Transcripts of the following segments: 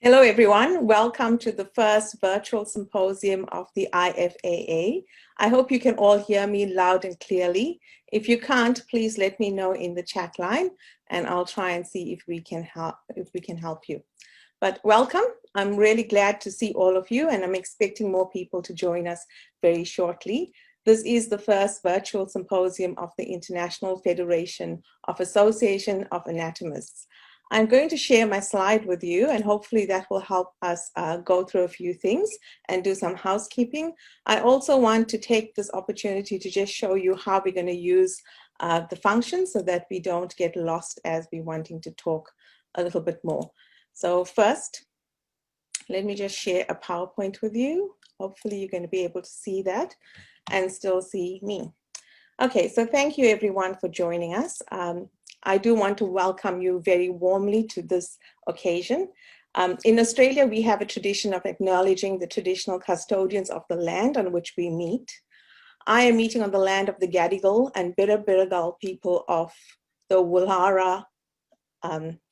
Hello, everyone. Welcome to the first virtual symposium of the IFAA. I hope you can all hear me loud and clearly. If you can't, please let me know in the chat line, and I'll try and see if we can help you. But welcome. I'm really glad to see all of you, and I'm expecting more people to join us very shortly. This is the first virtual symposium of the International Federation of Association of Anatomists. I'm going to share my slide with you, and hopefully that will help us go through a few things and do some housekeeping. I also want to take this opportunity to just show you how we're going to use the function so that we don't get lost as we're wanting to talk a little bit more. So first, let me just share a PowerPoint with you. Hopefully you're going to be able to see that and still see me. Okay, so thank you everyone for joining us. I do want to welcome you very warmly to this occasion. In Australia, we have a tradition of acknowledging the traditional custodians of the land on which we meet. I am meeting on the land of the Gadigal and Birrabirragal people of the Woollahra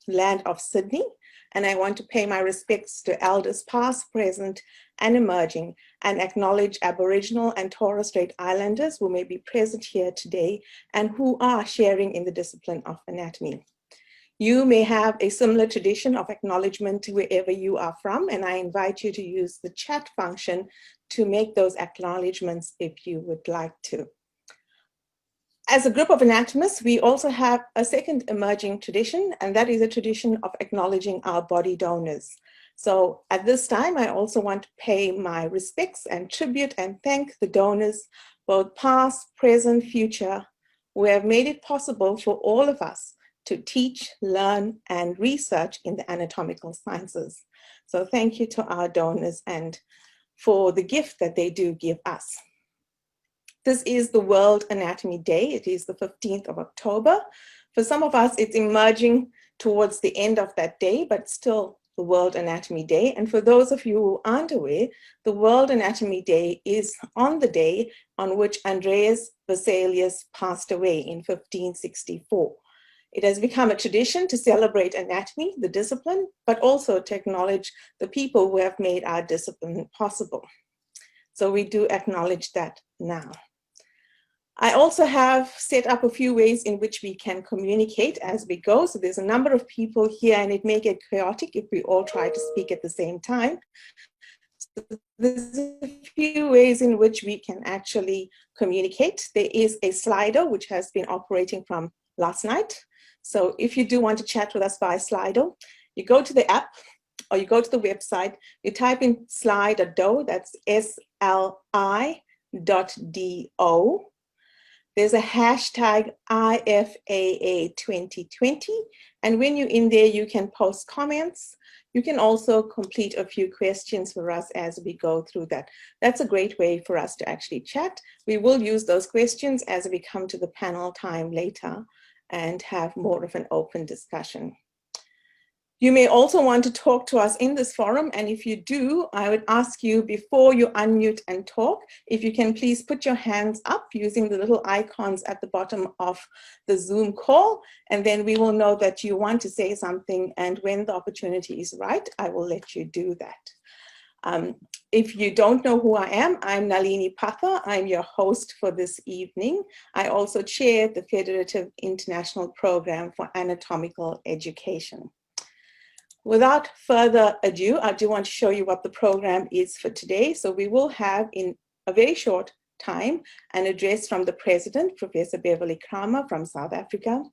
land of Sydney, and I want to pay my respects to elders past, present, and emerging, and acknowledge Aboriginal and Torres Strait Islanders who may be present here today and who are sharing in the discipline of anatomy. You may have a similar tradition of acknowledgement wherever you are from, and I invite you to use the chat function to make those acknowledgements if you would like to. As a group of anatomists, we also have a second emerging tradition, and that is a tradition of acknowledging our body donors. So at this time, I also want to pay my respects and tribute and thank the donors, both past, present, future, who have made it possible for all of us to teach, learn, and research in the anatomical sciences. So thank you to our donors and for the gift that they do give us. This is the World Anatomy Day. It is the 15th of October. For some of us, it's emerging towards the end of that day, but still the World Anatomy Day. And for those of you who aren't aware, the World Anatomy Day is on the day on which Andreas Vesalius passed away in 1564. It has become a tradition to celebrate anatomy, the discipline, but also to acknowledge the people who have made our discipline possible. So we do acknowledge that now. I also have set up a few ways in which we can communicate as we go. So there's a number of people here, and it may get chaotic if we all try to speak at the same time. So there's a few ways in which we can actually communicate. There is a Slido, which has been operating from last night. So if you do want to chat with us via Slido, you go to the app, or you go to the website, you type in Slido, that's SLI.do. There's a hashtag IFAA 2020. And when you're in there, you can post comments. You can also complete a few questions for us as we go through that. That's a great way for us to actually chat. We will use those questions as we come to the panel time later and have more of an open discussion. You may also want to talk to us in this forum, and if you do, I would ask you before you unmute and talk, if you can please put your hands up using the little icons at the bottom of the Zoom call, and then we will know that you want to say something, and when the opportunity is right, I will let you do that. If you don't know who I am, I'm Nalini Patha. I'm your host for this evening. I also chair the Federative International Program for Anatomical Education. Without further ado, I do want to show you what the program is for today. So we will have in a very short time an address from the President, Professor Beverly Kramer from South Africa.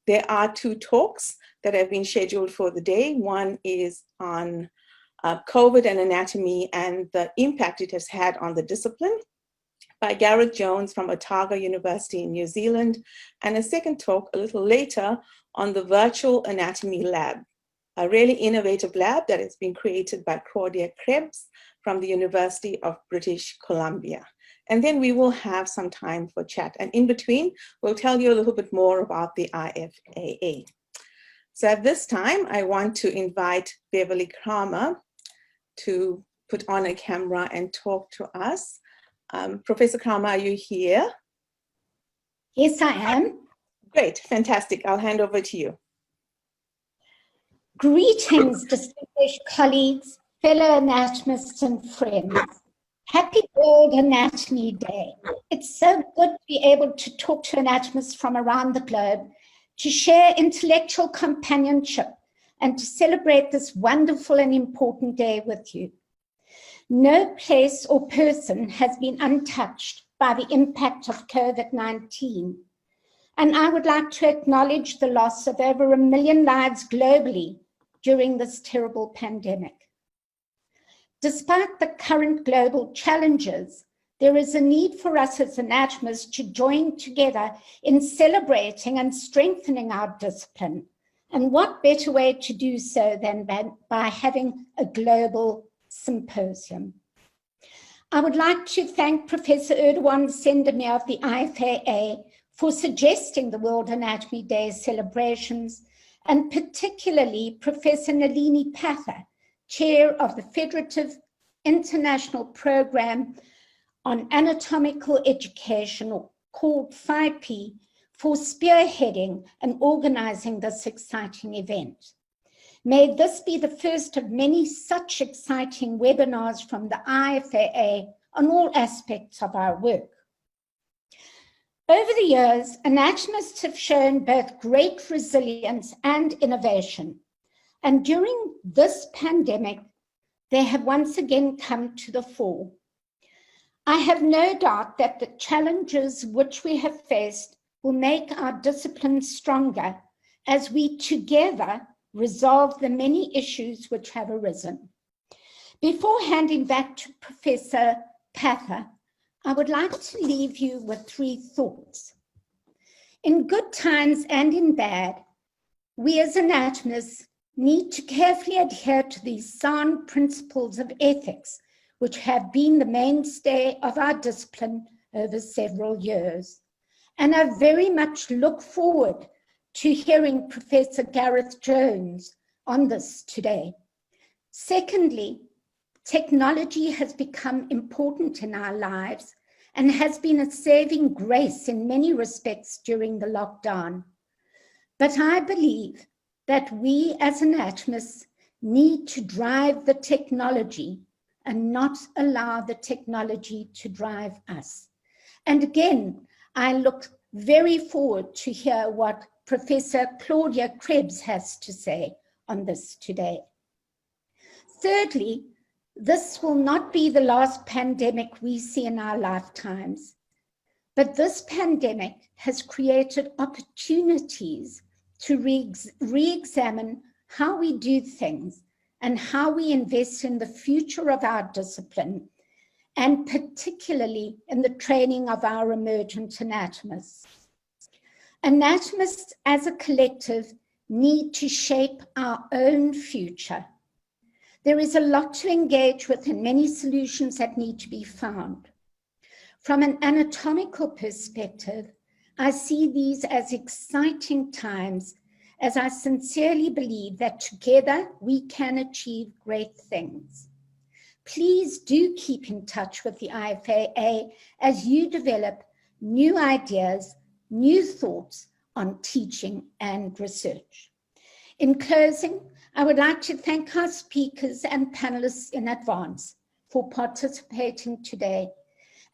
There are two talks that have been scheduled for the day. One is on COVID and anatomy and the impact it has had on the discipline by Gareth Jones from Otago University in New Zealand, and a second talk a little later on the Virtual Anatomy Lab, a really innovative lab that has been created by Claudia Krebs from the University of British Columbia. And then we will have some time for chat. And in between, we'll tell you a little bit more about the IFAA. So at this time, I want to invite Beverly Kramer to put on a camera and talk to us. Professor Kramer, are you here? Yes, I am. Great, fantastic. I'll hand over to you. Greetings, distinguished colleagues, fellow anatomists and friends. Happy World Anatomy Day. It's so good to be able to talk to anatomists from around the globe, to share intellectual companionship, and to celebrate this wonderful and important day with you. No place or person has been untouched by the impact of COVID-19. And I would like to acknowledge the loss of over 1 million lives globally during this terrible pandemic. Despite the current global challenges, there is a need for us as anatomists to join together in celebrating and strengthening our discipline. And what better way to do so than by having a global symposium? I would like to thank Professor Erdogan Sendemir of the IFAA for suggesting the World Anatomy Day celebrations, and particularly Professor Nalini Pather, Chair of the Federative International Program on Anatomical Education, called FIPE, for spearheading and organizing this exciting event. May this be the first of many such exciting webinars from the IFAA on all aspects of our work. Over the years, anatomists have shown both great resilience and innovation. And during this pandemic, they have once again come to the fore. I have no doubt that the challenges which we have faced will make our discipline stronger as we together resolve the many issues which have arisen. Before handing back to Professor Pather, I would like to leave you with 3 thoughts. In good times and in bad, we as anatomists need to carefully adhere to these sound principles of ethics, which have been the mainstay of our discipline over several years. And I very much look forward to hearing Professor Gareth Jones on this today. Secondly, technology has become important in our lives and has been a saving grace in many respects during the lockdown. But I believe that we as anatomists need to drive the technology and not allow the technology to drive us. And again, I look very forward to hear what Professor Claudia Krebs has to say on this today. Thirdly, this will not be the last pandemic we see in our lifetimes, but this pandemic has created opportunities to re-examine how we do things and how we invest in the future of our discipline, and particularly in the training of our emergent anatomists. Anatomists as a collective need to shape our own future. There is a lot to engage with and many solutions that need to be found. From an anatomical perspective, I see these as exciting times, as I sincerely believe that together we can achieve great things. Please do keep in touch with the IFAA as you develop new ideas, new thoughts on teaching and research. In closing, I would like to thank our speakers and panelists in advance for participating today.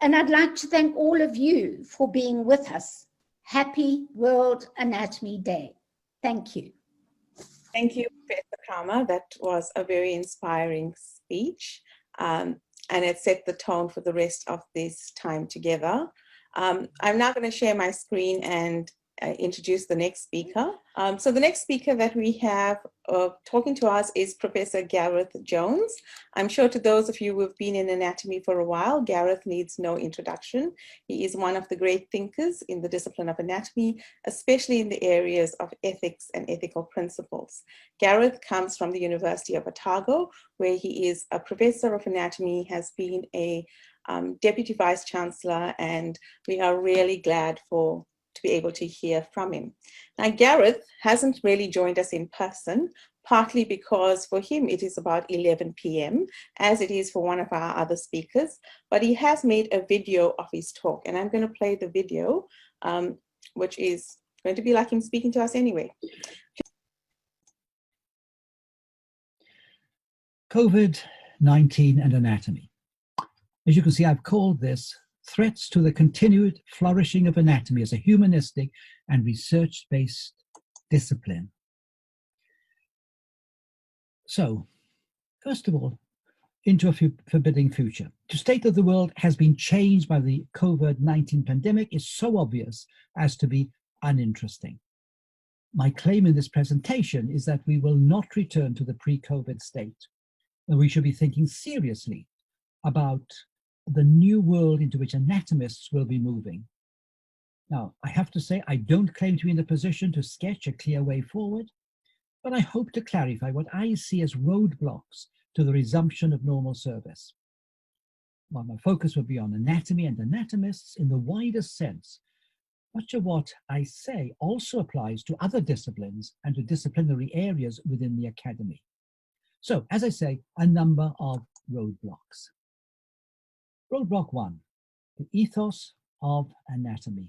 And I'd like to thank all of you for being with us. Happy World Anatomy Day. Thank you. Thank you, Professor Kramer. That was a very inspiring speech, and it set the tone for the rest of this time together. I'm now going to share my screen and introduce the next speaker. So the next speaker that we have talking to us is Professor Gareth Jones. I'm sure to those of you who have been in anatomy for a while, Gareth needs no introduction. He is one of the great thinkers in the discipline of anatomy, especially in the areas of ethics and ethical principles. Gareth comes from the University of Otago, where he is a professor of anatomy, has been a Deputy Vice Chancellor, and we are really glad to be able to hear from him. Now, Gareth hasn't really joined us in person, partly because for him it is about 11 p.m., as it is for one of our other speakers, but he has made a video of his talk, and I'm going to play the video, which is going to be like him speaking to us anyway. COVID-19 and anatomy. As you can see, I've called this Threats to the Continued Flourishing of Anatomy as a Humanistic and Research-Based Discipline. So, first of all, into a forbidding future. To state that the world has been changed by the COVID-19 pandemic is so obvious as to be uninteresting. My claim in this presentation is that we will not return to the pre-COVID state, and we should be thinking seriously about the new world into which anatomists will be moving. Now, I have to say, I don't claim to be in a position to sketch a clear way forward, but I hope to clarify what I see as roadblocks to the resumption of normal service. While my focus will be on anatomy and anatomists in the widest sense, much of what I say also applies to other disciplines and to disciplinary areas within the academy. So, as I say, a number of roadblocks. Roadblock 1, the ethos of anatomy.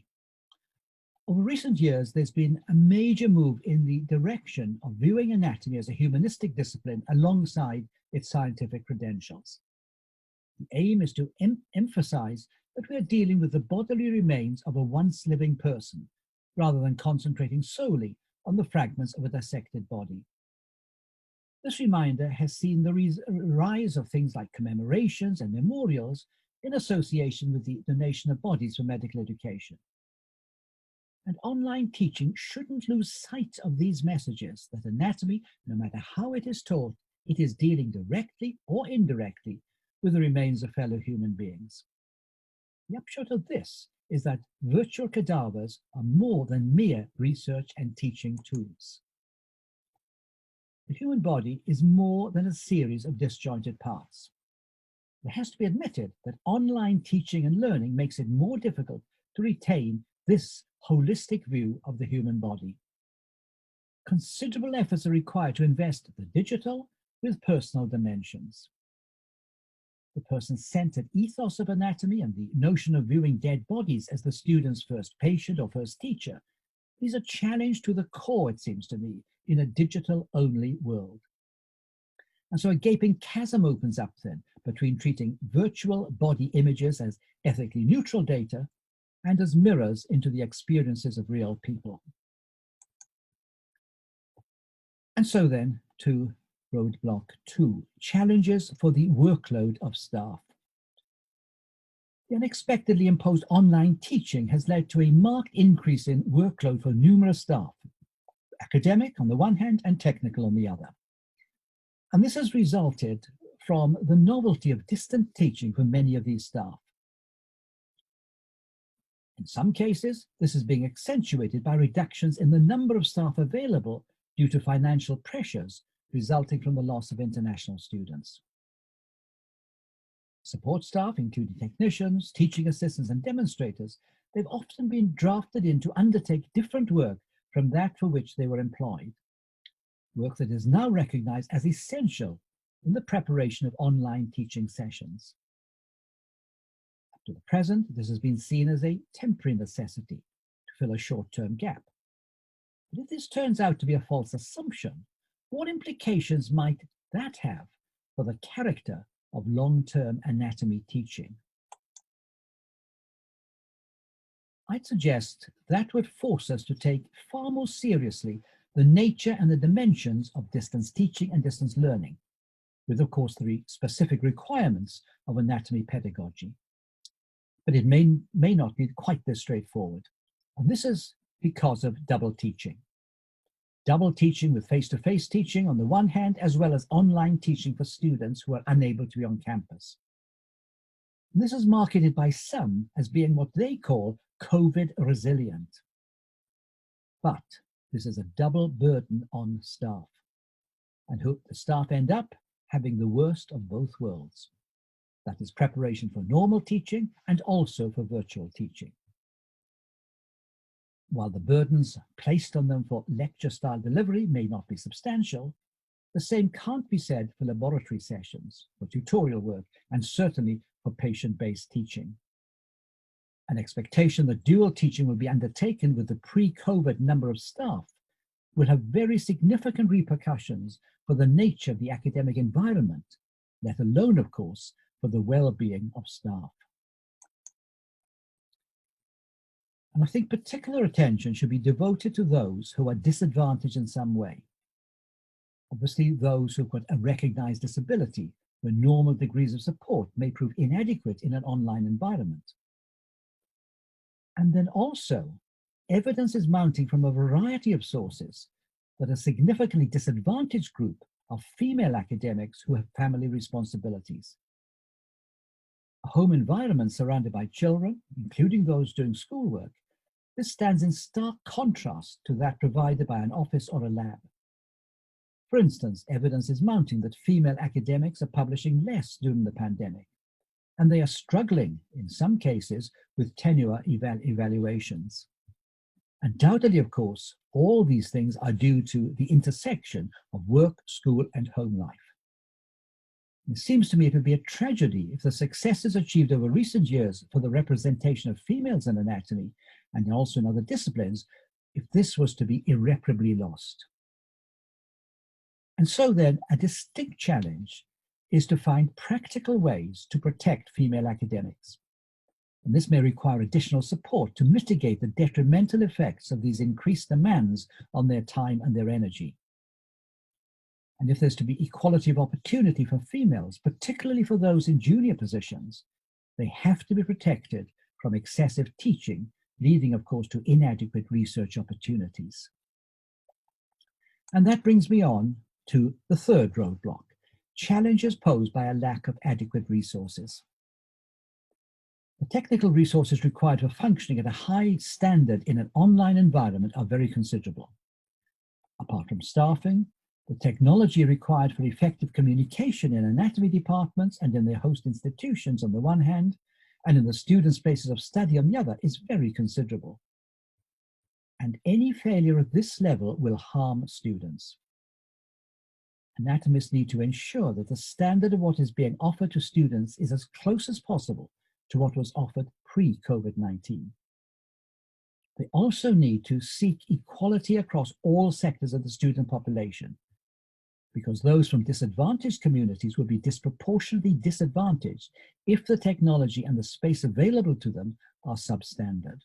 Over recent years, there's been a major move in the direction of viewing anatomy as a humanistic discipline alongside its scientific credentials. The aim is to emphasize that we are dealing with the bodily remains of a once living person, rather than concentrating solely on the fragments of a dissected body. This reminder has seen the rise of things like commemorations and memorials in association with the donation of bodies for medical education. And online teaching shouldn't lose sight of these messages that anatomy, no matter how it is taught, it is dealing directly or indirectly with the remains of fellow human beings. The upshot of this is that virtual cadavers are more than mere research and teaching tools. The human body is more than a series of disjointed parts. It has to be admitted that online teaching and learning makes it more difficult to retain this holistic view of the human body. Considerable efforts are required to invest the digital with personal dimensions. The person-centered ethos of anatomy and the notion of viewing dead bodies as the student's first patient or first teacher is a challenge to the core, it seems to me, in a digital-only world. And so a gaping chasm opens up then between treating virtual body images as ethically neutral data and as mirrors into the experiences of real people. And so then to roadblock 2, challenges for the workload of staff. The unexpectedly imposed online teaching has led to a marked increase in workload for numerous staff, academic on the one hand and technical on the other. And this has resulted from the novelty of distant teaching for many of these staff. In some cases, this is being accentuated by reductions in the number of staff available due to financial pressures resulting from the loss of international students. Support staff, including technicians, teaching assistants, and demonstrators, they've often been drafted in to undertake different work from that for which they were employed, work that is now recognized as essential in the preparation of online teaching sessions. Up to the present, this has been seen as a temporary necessity to fill a short-term gap. But if this turns out to be a false assumption, what implications might that have for the character of long-term anatomy teaching? I'd suggest that would force us to take far more seriously the nature and the dimensions of distance teaching and distance learning, with of course the specific requirements of anatomy pedagogy. But it may not be quite this straightforward. And this is because of double teaching. Double teaching with face-to-face teaching on the one hand, as well as online teaching for students who are unable to be on campus. And this is marketed by some as being what they call COVID resilient. But this is a double burden on staff, and the staff end up having the worst of both worlds. That is preparation for normal teaching and also for virtual teaching. While the burdens placed on them for lecture-style delivery may not be substantial, the same can't be said for laboratory sessions, for tutorial work, and certainly for patient-based teaching. An expectation that dual teaching will be undertaken with the pre-COVID number of staff will have very significant repercussions for the nature of the academic environment, let alone, of course, for the well-being of staff. And I think particular attention should be devoted to those who are disadvantaged in some way. Obviously, those who've got a recognized disability, where normal degrees of support may prove inadequate in an online environment. And then also, evidence is mounting from a variety of sources that a significantly disadvantaged group are female academics who have family responsibilities. A home environment surrounded by children, including those doing schoolwork, this stands in stark contrast to that provided by an office or a lab. For instance, evidence is mounting that female academics are publishing less during the pandemic, and they are struggling, in some cases, with tenure evaluations. Undoubtedly, of course, all these things are due to the intersection of work, school, and home life. It seems to me it would be a tragedy if the successes achieved over recent years for the representation of females in anatomy, and also in other disciplines, if this was to be irreparably lost. And so then, a distinct challenge is to find practical ways to protect female academics. And this may require additional support to mitigate the detrimental effects of these increased demands on their time and their energy. And if there's to be equality of opportunity for females, particularly for those in junior positions, they have to be protected from excessive teaching, leading, of course, to inadequate research opportunities. And that brings me on to the third roadblock, challenges posed by a lack of adequate resources. The technical resources required for functioning at a high standard in an online environment are very considerable. Apart from staffing, the technology required for effective communication in anatomy departments and in their host institutions on the one hand, and in the students' places of study on the other, is very considerable. And any failure at this level will harm students. Anatomists need to ensure that the standard of what is being offered to students is as close as possible to what was offered pre-COVID-19. They also need to seek equality across all sectors of the student population, because those from disadvantaged communities will be disproportionately disadvantaged if the technology and the space available to them are substandard.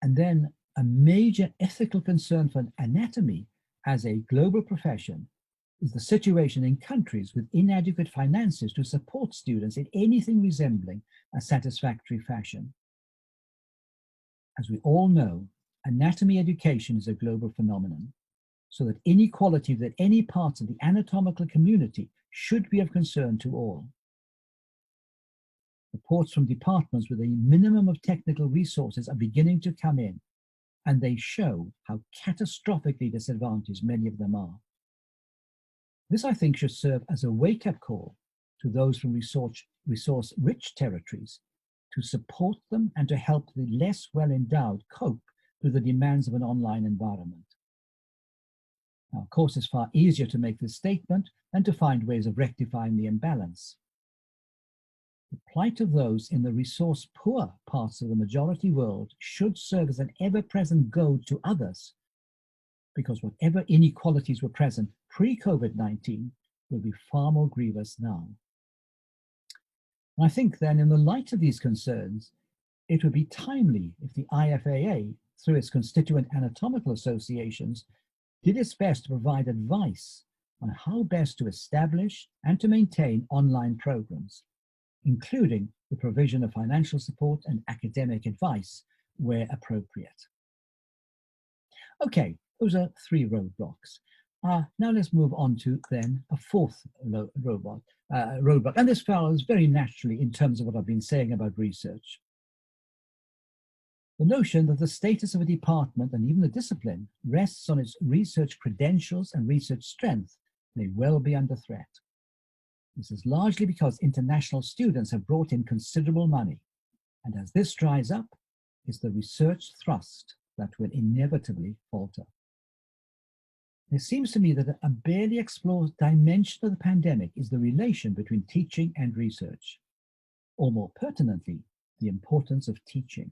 And then a major ethical concern for anatomy as a global profession is the situation in countries with inadequate finances to support students in anything resembling a satisfactory fashion. As we all know, anatomy education is a global phenomenon, so that inequality within any parts of the anatomical community should be of concern to all. Reports from departments with a minimum of technical resources are beginning to come in, and they show how catastrophically disadvantaged many of them are. This, I think, should serve as a wake-up call to those from resource-rich territories to support them and to help the less well-endowed cope with the demands of an online environment. Now, of course, it's far easier to make this statement than to find ways of rectifying the imbalance. The plight of those in the resource-poor parts of the majority world should serve as an ever-present goad to others, because whatever inequalities were present pre-COVID-19 will be far more grievous now. And I think then, in the light of these concerns, it would be timely if the IFAA, through its constituent anatomical associations, did its best to provide advice on how best to establish and to maintain online programs, including the provision of financial support and academic advice where appropriate. Okay, those are three roadblocks. Now let's move on to then a fourth roadblock, and this follows very naturally in terms of what I've been saying about research. The notion that the status of a department and even a discipline rests on its research credentials and research strength may well be under threat. This is largely because international students have brought in considerable money, and as this dries up, it's the research thrust that will inevitably falter. It seems to me that a barely explored dimension of the pandemic is the relation between teaching and research, or more pertinently, the importance of teaching.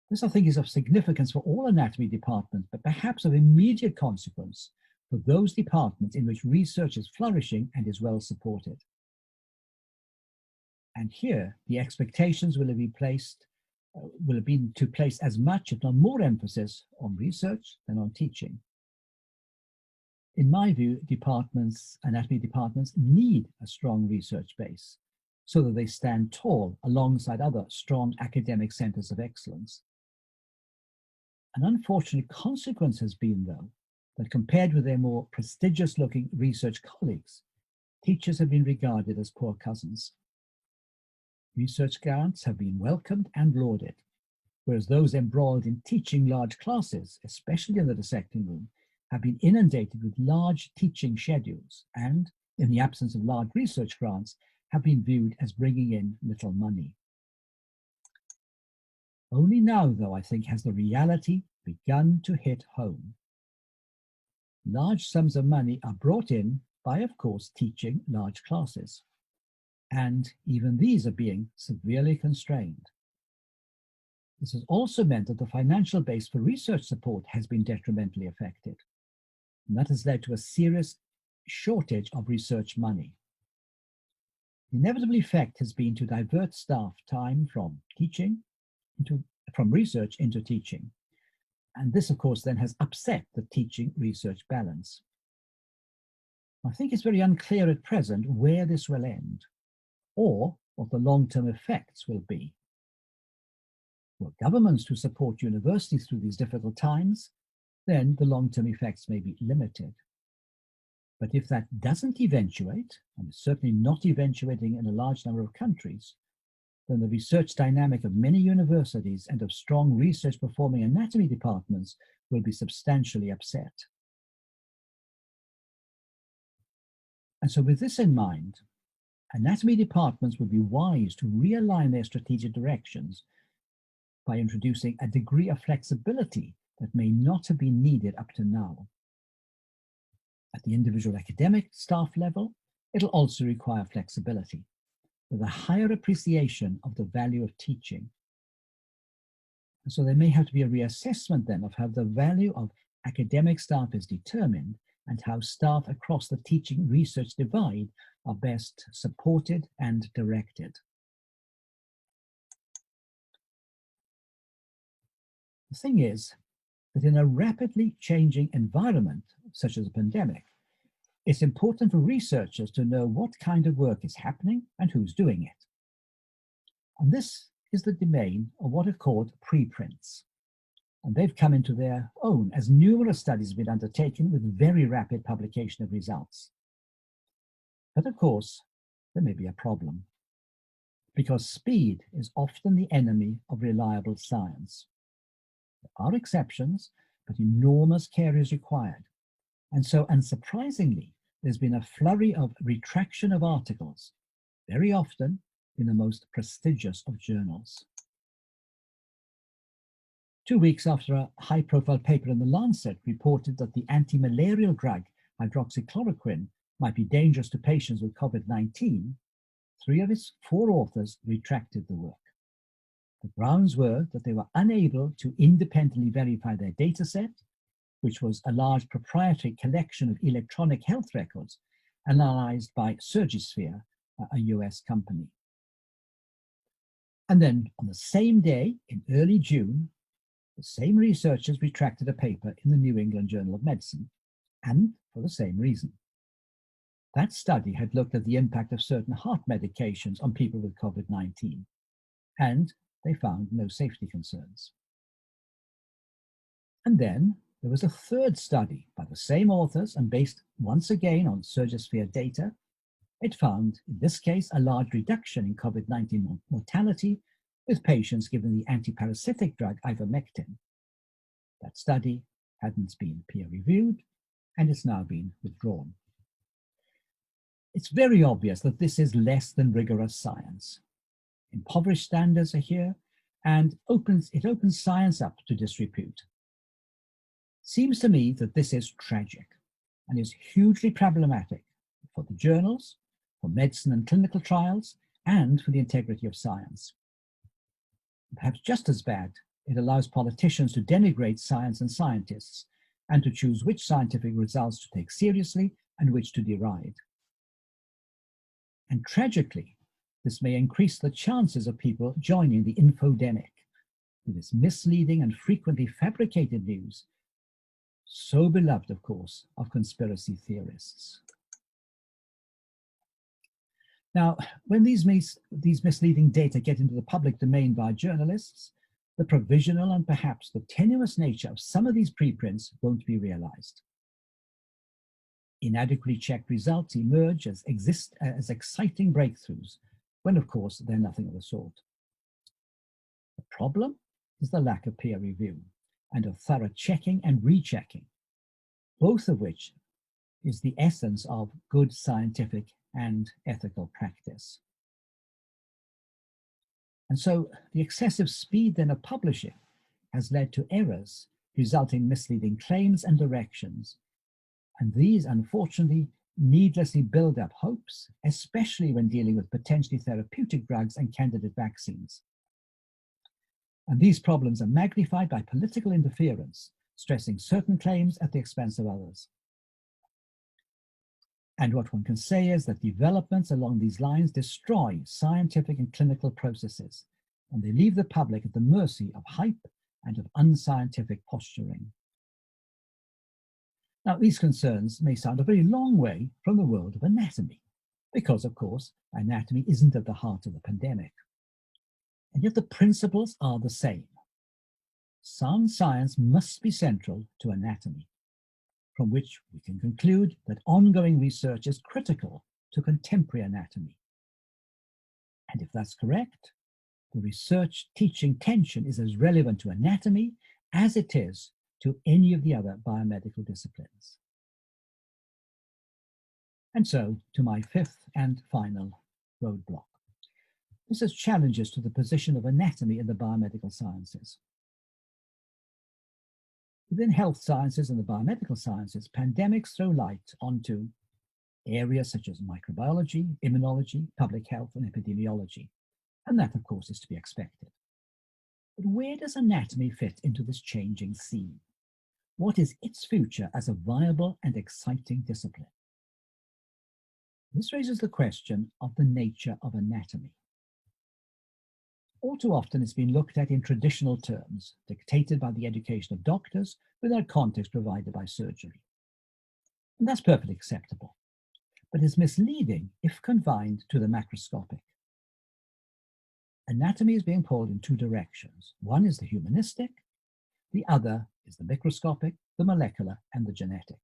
This, I think, is of significance for all anatomy departments, but perhaps of immediate consequence for those departments in which research is flourishing and is well supported. And here, the expectations will have been to place as much, if not more, emphasis on research than on teaching. In my view, anatomy departments need a strong research base so that they stand tall alongside other strong academic centers of excellence. An unfortunate consequence has been, though, that compared with their more prestigious-looking research colleagues, teachers have been regarded as poor cousins. Research grants have been welcomed and lauded, whereas those embroiled in teaching large classes, especially in the dissecting room, have been inundated with large teaching schedules and, in the absence of large research grants, have been viewed as bringing in little money. Only now, though, I think, has the reality begun to hit home. Large sums of money are brought in by, of course, teaching large classes, and even these are being severely constrained. This has also meant that the financial base for research support has been detrimentally affected, and that has led to a serious shortage of research money. The inevitable effect has been to divert staff time from research into teaching. And this, of course, then has upset the teaching-research balance. I think it's very unclear at present where this will end, or what the long-term effects will be. Were governments to support universities through these difficult times, then the long-term effects may be limited. But if that doesn't eventuate, and it's certainly not eventuating in a large number of countries, then the research dynamic of many universities and of strong research performing anatomy departments will be substantially upset. And so with this in mind, anatomy departments would be wise to realign their strategic directions by introducing a degree of flexibility that may not have been needed up to now. At the individual academic staff level, it'll also require flexibility, with a higher appreciation of the value of teaching. And so there may have to be a reassessment then of how the value of academic staff is determined and how staff across the teaching research divide are best supported and directed. The thing is that in a rapidly changing environment, such as a pandemic, it's important for researchers to know what kind of work is happening and who's doing it. And this is the domain of what are called preprints. And they've come into their own as numerous studies have been undertaken with very rapid publication of results. But of course, there may be a problem, because speed is often the enemy of reliable science. There are exceptions, but enormous care is required. And so, unsurprisingly, there's been a flurry of retraction of articles, very often in the most prestigious of journals. 2 weeks after a high-profile paper in The Lancet reported that the anti-malarial drug hydroxychloroquine might be dangerous to patients with COVID-19, 3 of its 4 authors retracted the work. The grounds were that they were unable to independently verify their data set, which was a large proprietary collection of electronic health records analyzed by Surgisphere, a US company. And then on the same day, in early June, the same researchers retracted a paper in the New England Journal of Medicine, and for the same reason. That study had looked at the impact of certain heart medications on people with COVID-19, and they found no safety concerns. And then there was a third study by the same authors and based once again on Surgisphere data. It found, in this case, a large reduction in COVID-19 mortality with patients given the antiparasitic drug ivermectin. That study hadn't been peer-reviewed, and it's now been withdrawn. It's very obvious that this is less than rigorous science. Impoverished standards are here, and it opens science up to disrepute. Seems to me that this is tragic and is hugely problematic for the journals, for medicine and clinical trials, and for the integrity of science. Perhaps just as bad It allows politicians to denigrate science and scientists, and to choose which scientific results to take seriously and which to deride. And tragically, this may increase the chances of people joining the infodemic, with its misleading and frequently fabricated news, so beloved, of course, of conspiracy theorists. Now, when these misleading data get into the public domain by journalists, the provisional and perhaps the tenuous nature of some of these preprints won't be realized. Inadequately checked results emerge as exciting breakthroughs, when of course they're nothing of the sort. The problem is the lack of peer review and of thorough checking and rechecking, both of which is the essence of good scientific and ethical practice. And so the excessive speed then of publishing has led to errors, resulting in misleading claims and directions. And these, unfortunately, needlessly build up hopes, especially when dealing with potentially therapeutic drugs and candidate vaccines. And these problems are magnified by political interference, stressing certain claims at the expense of others. And what one can say is that developments along these lines destroy scientific and clinical processes, and they leave the public at the mercy of hype and of unscientific posturing. Now, these concerns may sound a very long way from the world of anatomy, because, of course, anatomy isn't at the heart of the pandemic. And yet the principles are the same. Sound science must be central to anatomy, from which we can conclude that ongoing research is critical to contemporary anatomy. And if that's correct, the research teaching tension is as relevant to anatomy as it is to any of the other biomedical disciplines. And so to my fifth and final roadblock. This is challenges to the position of anatomy in the biomedical sciences. Within health sciences and the biomedical sciences, pandemics throw light onto areas such as microbiology, immunology, public health, and epidemiology. And that, of course, is to be expected. But where does anatomy fit into this changing scene? What is its future as a viable and exciting discipline? This raises the question of the nature of anatomy. All too often it's been looked at in traditional terms, dictated by the education of doctors without context provided by surgery. And that's perfectly acceptable, but is misleading if confined to the macroscopic. Anatomy is being pulled in two directions. One is the humanistic, the other is the microscopic, the molecular, and the genetic.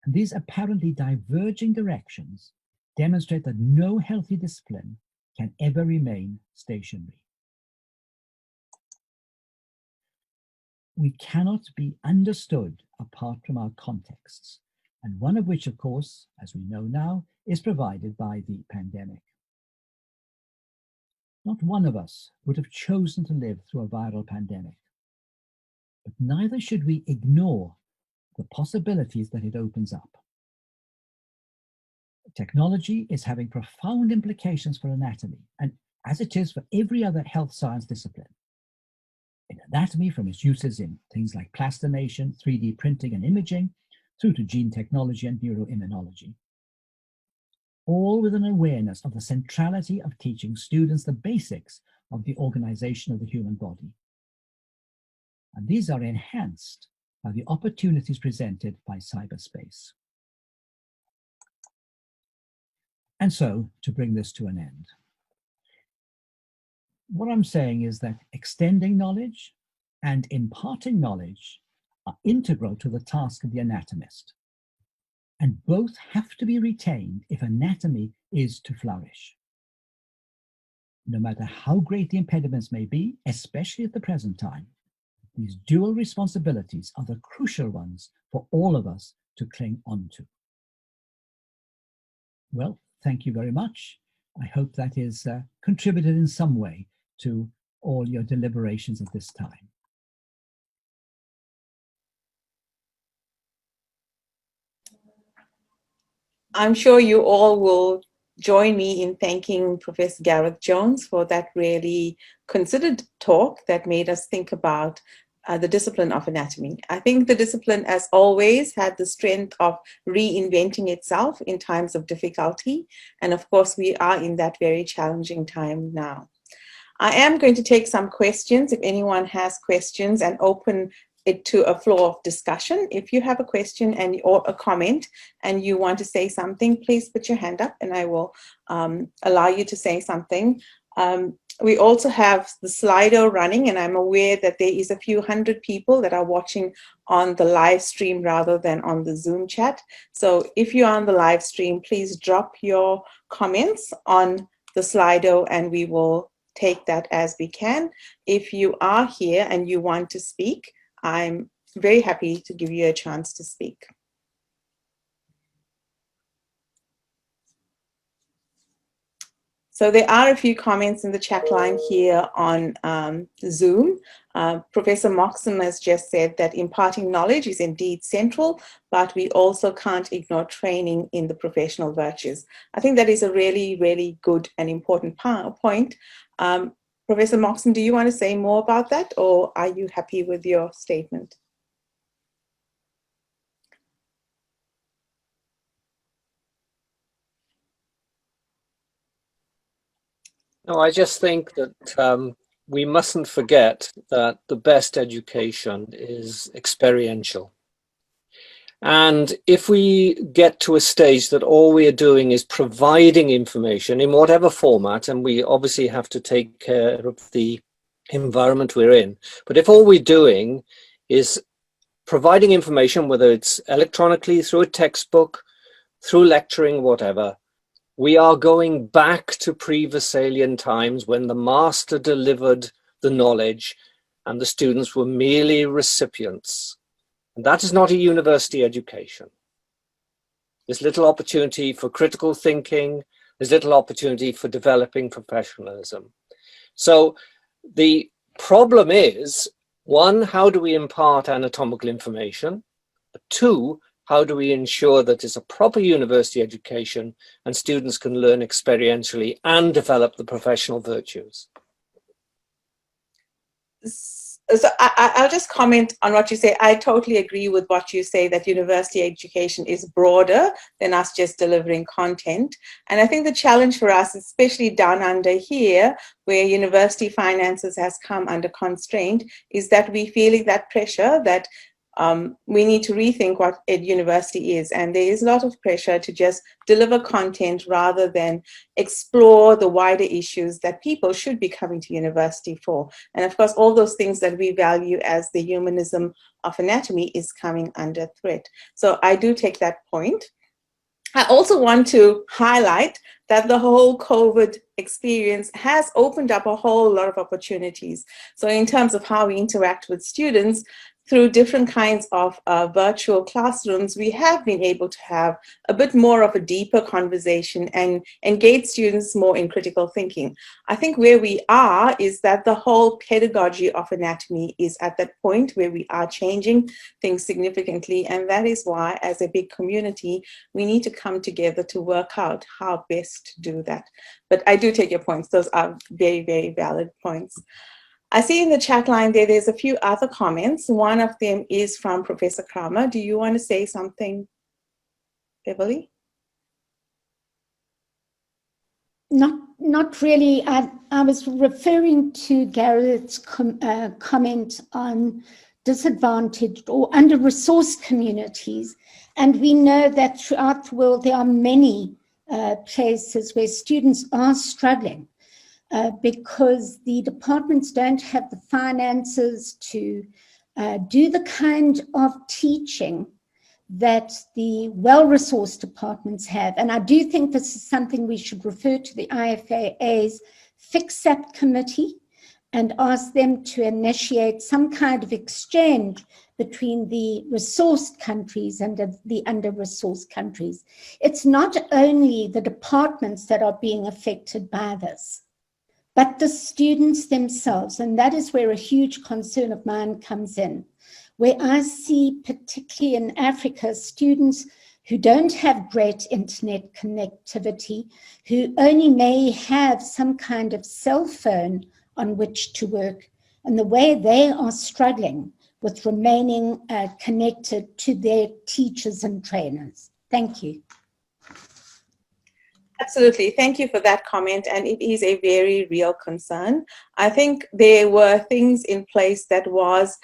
And these apparently diverging directions demonstrate that no healthy discipline can ever remain stationary. We cannot be understood apart from our contexts, and one of which, of course, as we know now, is provided by the pandemic. Not one of us would have chosen to live through a viral pandemic, but neither should we ignore the possibilities that it opens up. Technology is having profound implications for anatomy, and as it is for every other health science discipline. In anatomy, from its uses in things like plastination, 3D printing and imaging, through to gene technology and neuroimmunology. All with an awareness of the centrality of teaching students the basics of the organization of the human body. And these are enhanced by the opportunities presented by cyberspace. And so, to bring this to an end, what I'm saying is that extending knowledge and imparting knowledge are integral to the task of the anatomist, and both have to be retained if anatomy is to flourish. No matter how great the impediments may be, especially at the present time, these dual responsibilities are the crucial ones for all of us to cling on to. Well, thank you very much. I hope that is contributed in some way to all your deliberations at this time. I'm sure you all will join me in thanking Professor Gareth Jones for that really considered talk that made us think about the discipline of anatomy. I think the discipline, as always, had the strength of reinventing itself in times of difficulty. And of course, we are in that very challenging time now. I am going to take some questions if anyone has questions and open it to a floor of discussion. If you have a question or a comment and you want to say something, please put your hand up and I will allow you to say something. We also have the Slido running, and I'm aware that there is a few hundred people that are watching on the live stream rather than on the Zoom chat. So if you're on the live stream, please drop your comments on the Slido and we will take that as we can. If you are here and you want to speak, I'm very happy to give you a chance to speak. So there are a few comments in the chat line here on Zoom. Professor Moxham has just said that imparting knowledge is indeed central, but we also can't ignore training in the professional virtues. I think that is a really, really good and important point. Professor Moxham, do you want to say more about that, or are you happy with your statement? No, I just think that we mustn't forget that the best education is experiential. And if we get to a stage that all we are doing is providing information in whatever format, and we obviously have to take care of the environment we're in, but if all we're doing is providing information, whether it's electronically, through a textbook, through lecturing, whatever, we are going back to pre-Vesalian times when the master delivered the knowledge and the students were merely recipients. And that is not a university education. There's little opportunity for critical thinking. There's little opportunity for developing professionalism. So the problem is, one, how do we impart anatomical information? Two, how do we ensure that it's a proper university education and students can learn experientially and develop the professional virtues? So I'll just comment on what you say. I totally agree with what you say, that university education is broader than us just delivering content. And I think the challenge for us, especially down under here, where university finances has come under constraint, is that we're feeling that pressure that we need to rethink what a university is. And there is a lot of pressure to just deliver content rather than explore the wider issues that people should be coming to university for. And of course, all those things that we value as the humanism of anatomy is coming under threat. So I do take that point. I also want to highlight that the whole COVID experience has opened up a whole lot of opportunities. So in terms of how we interact with students, through different kinds of virtual classrooms, we have been able to have a bit more of a deeper conversation and engage students more in critical thinking. I think where we are is that the whole pedagogy of anatomy is at that point where we are changing things significantly. And that is why, as a big community, we need to come together to work out how best to do that. But I do take your points. Those are very, very valid points. I see in the chat line there's a few other comments. One of them is from Professor Kramer. Do you want to say something, Beverly? Not really. I was referring to Gareth's comment on disadvantaged or under-resourced communities. And we know that throughout the world, there are many places where students are struggling. Because the departments don't have the finances to do the kind of teaching that the well-resourced departments have. And I do think this is something we should refer to the IFAA's FICSAP committee and ask them to initiate some kind of exchange between the resourced countries and the under-resourced countries. It's not only the departments that are being affected by this, but the students themselves. And that is where a huge concern of mine comes in, where I see, particularly in Africa, students who don't have great internet connectivity, who only may have some kind of cell phone on which to work, and the way they are struggling with remaining connected to their teachers and trainers. Thank you. Absolutely. Thank you for that comment. And it is a very real concern. I think there were things in place that was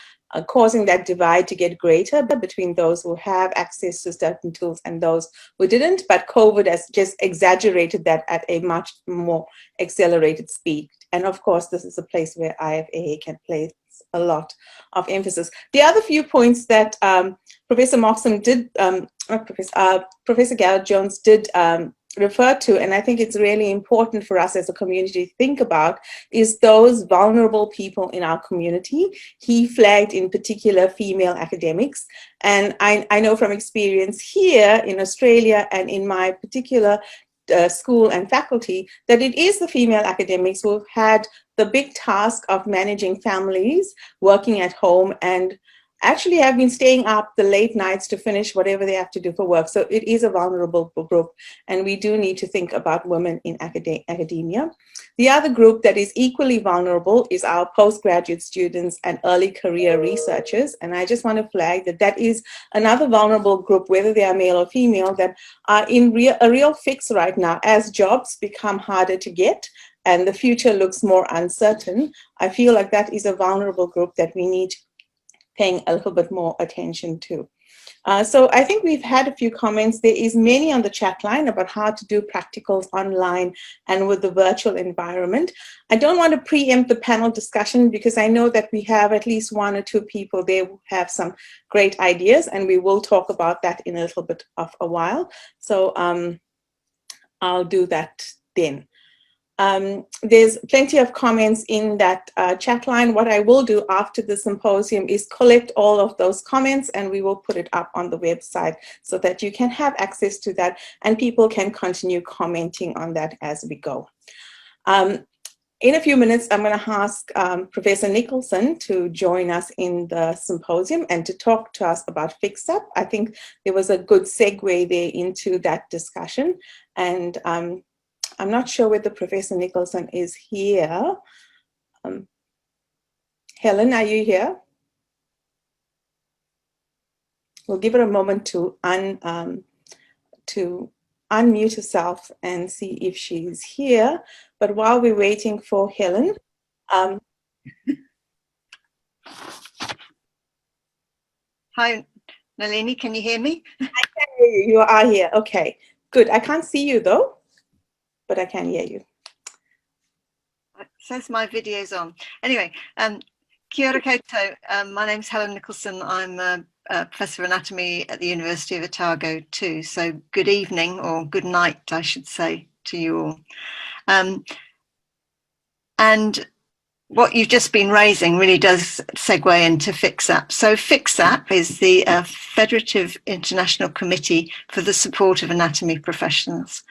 causing that divide to get greater between those who have access to certain tools and those who didn't. But COVID has just exaggerated that at a much more accelerated speed. And of course, this is a place where IFAA can place a lot of emphasis. The other few points that Professor Moxham did, Professor Garrett-Jones did refer to, and I think it's really important for us as a community to think about, is those vulnerable people in our community. He flagged in particular female academics. And I know from experience here in Australia and in my particular school and faculty that it is the female academics who have had the big task of managing families, working at home, and actually have been staying up the late nights to finish whatever they have to do for work. So it is a vulnerable group, and we do need to think about women in academia. The other group that is equally vulnerable is our postgraduate students and early career researchers. And I just want to flag that that is another vulnerable group, whether they are male or female, that are in a real fix right now as jobs become harder to get and the future looks more uncertain. I feel like that is a vulnerable group that we need paying a little bit more attention to. So I think we've had a few comments. There is many on the chat line about how to do practicals online and with the virtual environment. I don't want to preempt the panel discussion because I know that we have at least one or two people there who have some great ideas, and we will talk about that in a little bit of a while. So I'll do that then. There's plenty of comments in that chat line. What I will do after the symposium is collect all of those comments, and we will put it up on the website so that you can have access to that and people can continue commenting on that as we go. In a few minutes, I'm going to ask Professor Nicholson to join us in the symposium and to talk to us about Fix Up. I think there was a good segue there into that discussion. And I'm not sure whether Professor Nicholson is here. Helen, are you here? We'll give her a moment to unmute herself and see if she's here. But while we're waiting for Helen, Hi, Nalini, can you hear me? I can hear you. You are here. Okay, good. I can't see you though, but I can hear you. It says my video's on. Anyway, kia ora koutou. My name's Helen Nicholson. I'm a Professor of Anatomy at the University of Otago too. So good evening, or good night, I should say, to you all. And what you've just been raising really does segue into Fix Up. So Fix Up is the Federative International Committee for the Support of Anatomy Professionals.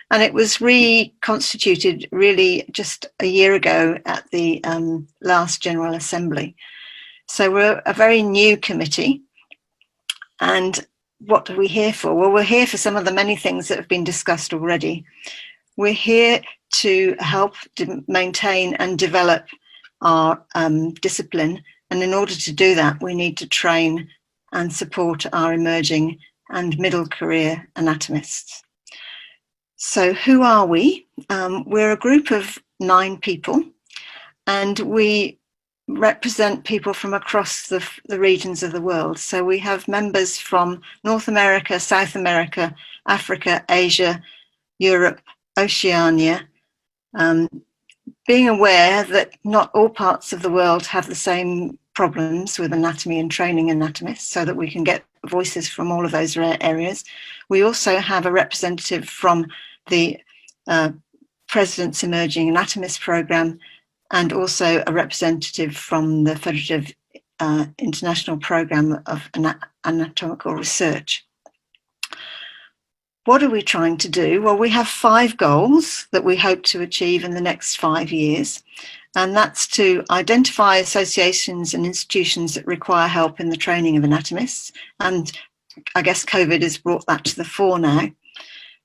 And it was reconstituted really just a year ago at the last General Assembly. So we're a very new committee. And what are we here for? Well, we're here for some of the many things that have been discussed already. We're here to help maintain and develop our discipline, and in order to do that we need to train and support our emerging and middle career anatomists. So who are we? We're a group of 9 people, and we represent people from across the regions of the world. So we have members from North America, South America, Africa, Asia, Europe, Oceania, being aware that not all parts of the world have the same problems with anatomy and training anatomists, so that we can get voices from all of those areas. We also have a representative from the President's Emerging Anatomist Programme, and also a representative from the Federative International Programme of Anatomical Research. What are we trying to do? Well, we have 5 goals that we hope to achieve in the next 5 years. And that's to identify associations and institutions that require help in the training of anatomists and I guess COVID has brought that to the fore now,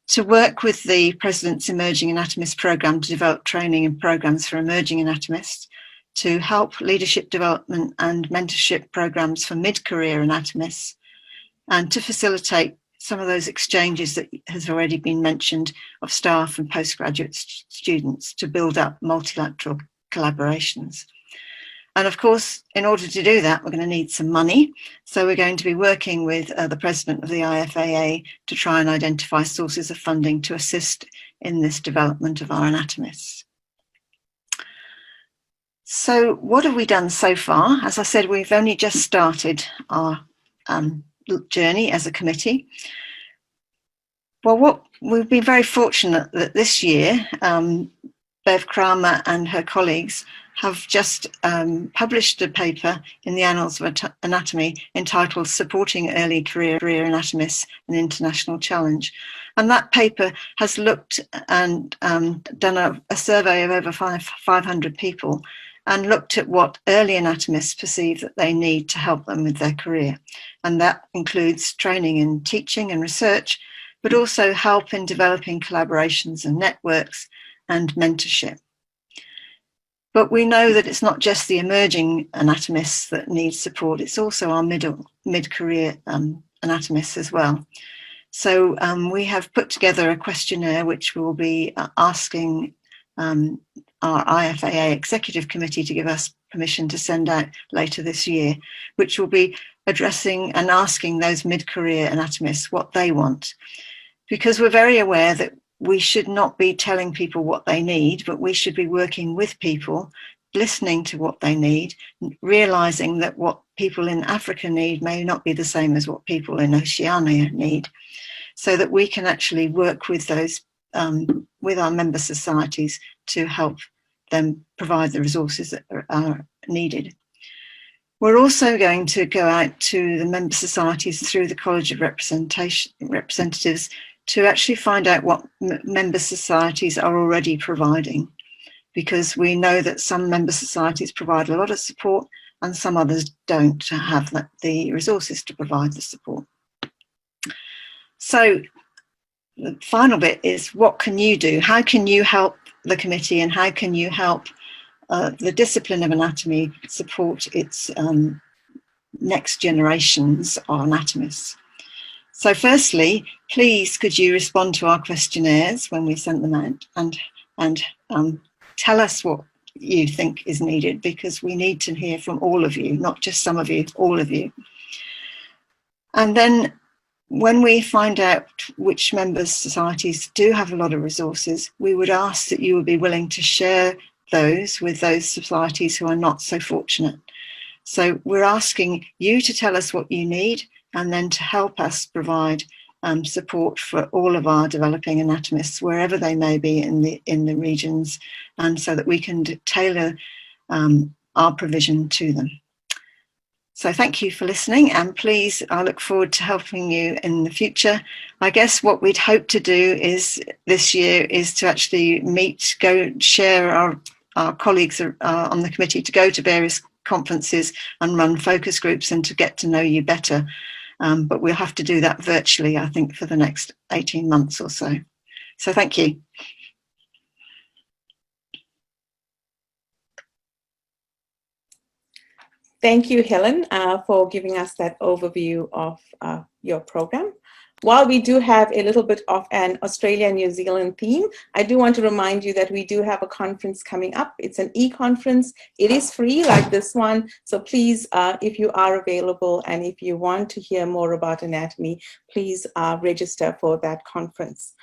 to work with the President's Emerging Anatomist Programme to develop training and programmes for emerging anatomists, to help leadership development and mentorship programmes for mid-career anatomists, and to facilitate some of those exchanges that has already been mentioned of staff and postgraduate students to build up multilateral collaborations. And of course, in order to do that, we're going to need some money. So we're going to be working with the president of the IFAA to try and identify sources of funding to assist in this development of our anatomists. So what have we done so far? As I said, we've only just started our journey as a committee. Well, we've been very fortunate that this year, Bev Kramer and her colleagues have just published a paper in the Annals of Anatomy entitled Supporting Early Career Anatomists, an International Challenge. And that paper has looked and done a survey of over 500 people and looked at what early anatomists perceive that they need to help them with their career. And that includes training in teaching and research, but also help in developing collaborations and networks and mentorship. But we know that it's not just the emerging anatomists that need support, it's also our mid-career anatomists as well. So we have put together a questionnaire which we'll be asking our IFAA Executive Committee to give us permission to send out later this year, which will be addressing and asking those mid-career anatomists what they want. Because we're very aware that we should not be telling people what they need, but we should be working with people, listening to what they need, realizing that what people in Africa need may not be the same as what people in Oceania need, so that we can actually work with those, with our member societies to help them provide the resources that are needed. We're also going to go out to the member societies through the College of Representatives to actually find out what member societies are already providing, because we know that some member societies provide a lot of support and some others don't have the resources to provide the support. So the final bit is, what can you do? How can you help the committee, and how can you help the discipline of anatomy support its next generations of anatomists? So firstly, please could you respond to our questionnaires when we sent them out, and tell us what you think is needed, because we need to hear from all of you, not just some of you, all of you. And then when we find out which members' societies do have a lot of resources, we would ask that you would be willing to share those with those societies who are not so fortunate. So we're asking you to tell us what you need, and then to help us provide support for all of our developing anatomists, wherever they may be in the regions, and so that we can tailor our provision to them. So thank you for listening, and please, I look forward to helping you in the future. I guess what we'd hope to do is this year is to actually share our colleagues on the committee to go to various conferences and run focus groups and to get to know you better. But we'll have to do that virtually, I think, for the next 18 months or so. So thank you. Thank you, Helen, for giving us that overview of your program. While we do have a little bit of an Australia-New Zealand theme, I do want to remind you that we do have a conference coming up. It's an e-conference. It is free like this one. So please, if you are available and if you want to hear more about anatomy, please register for that conference.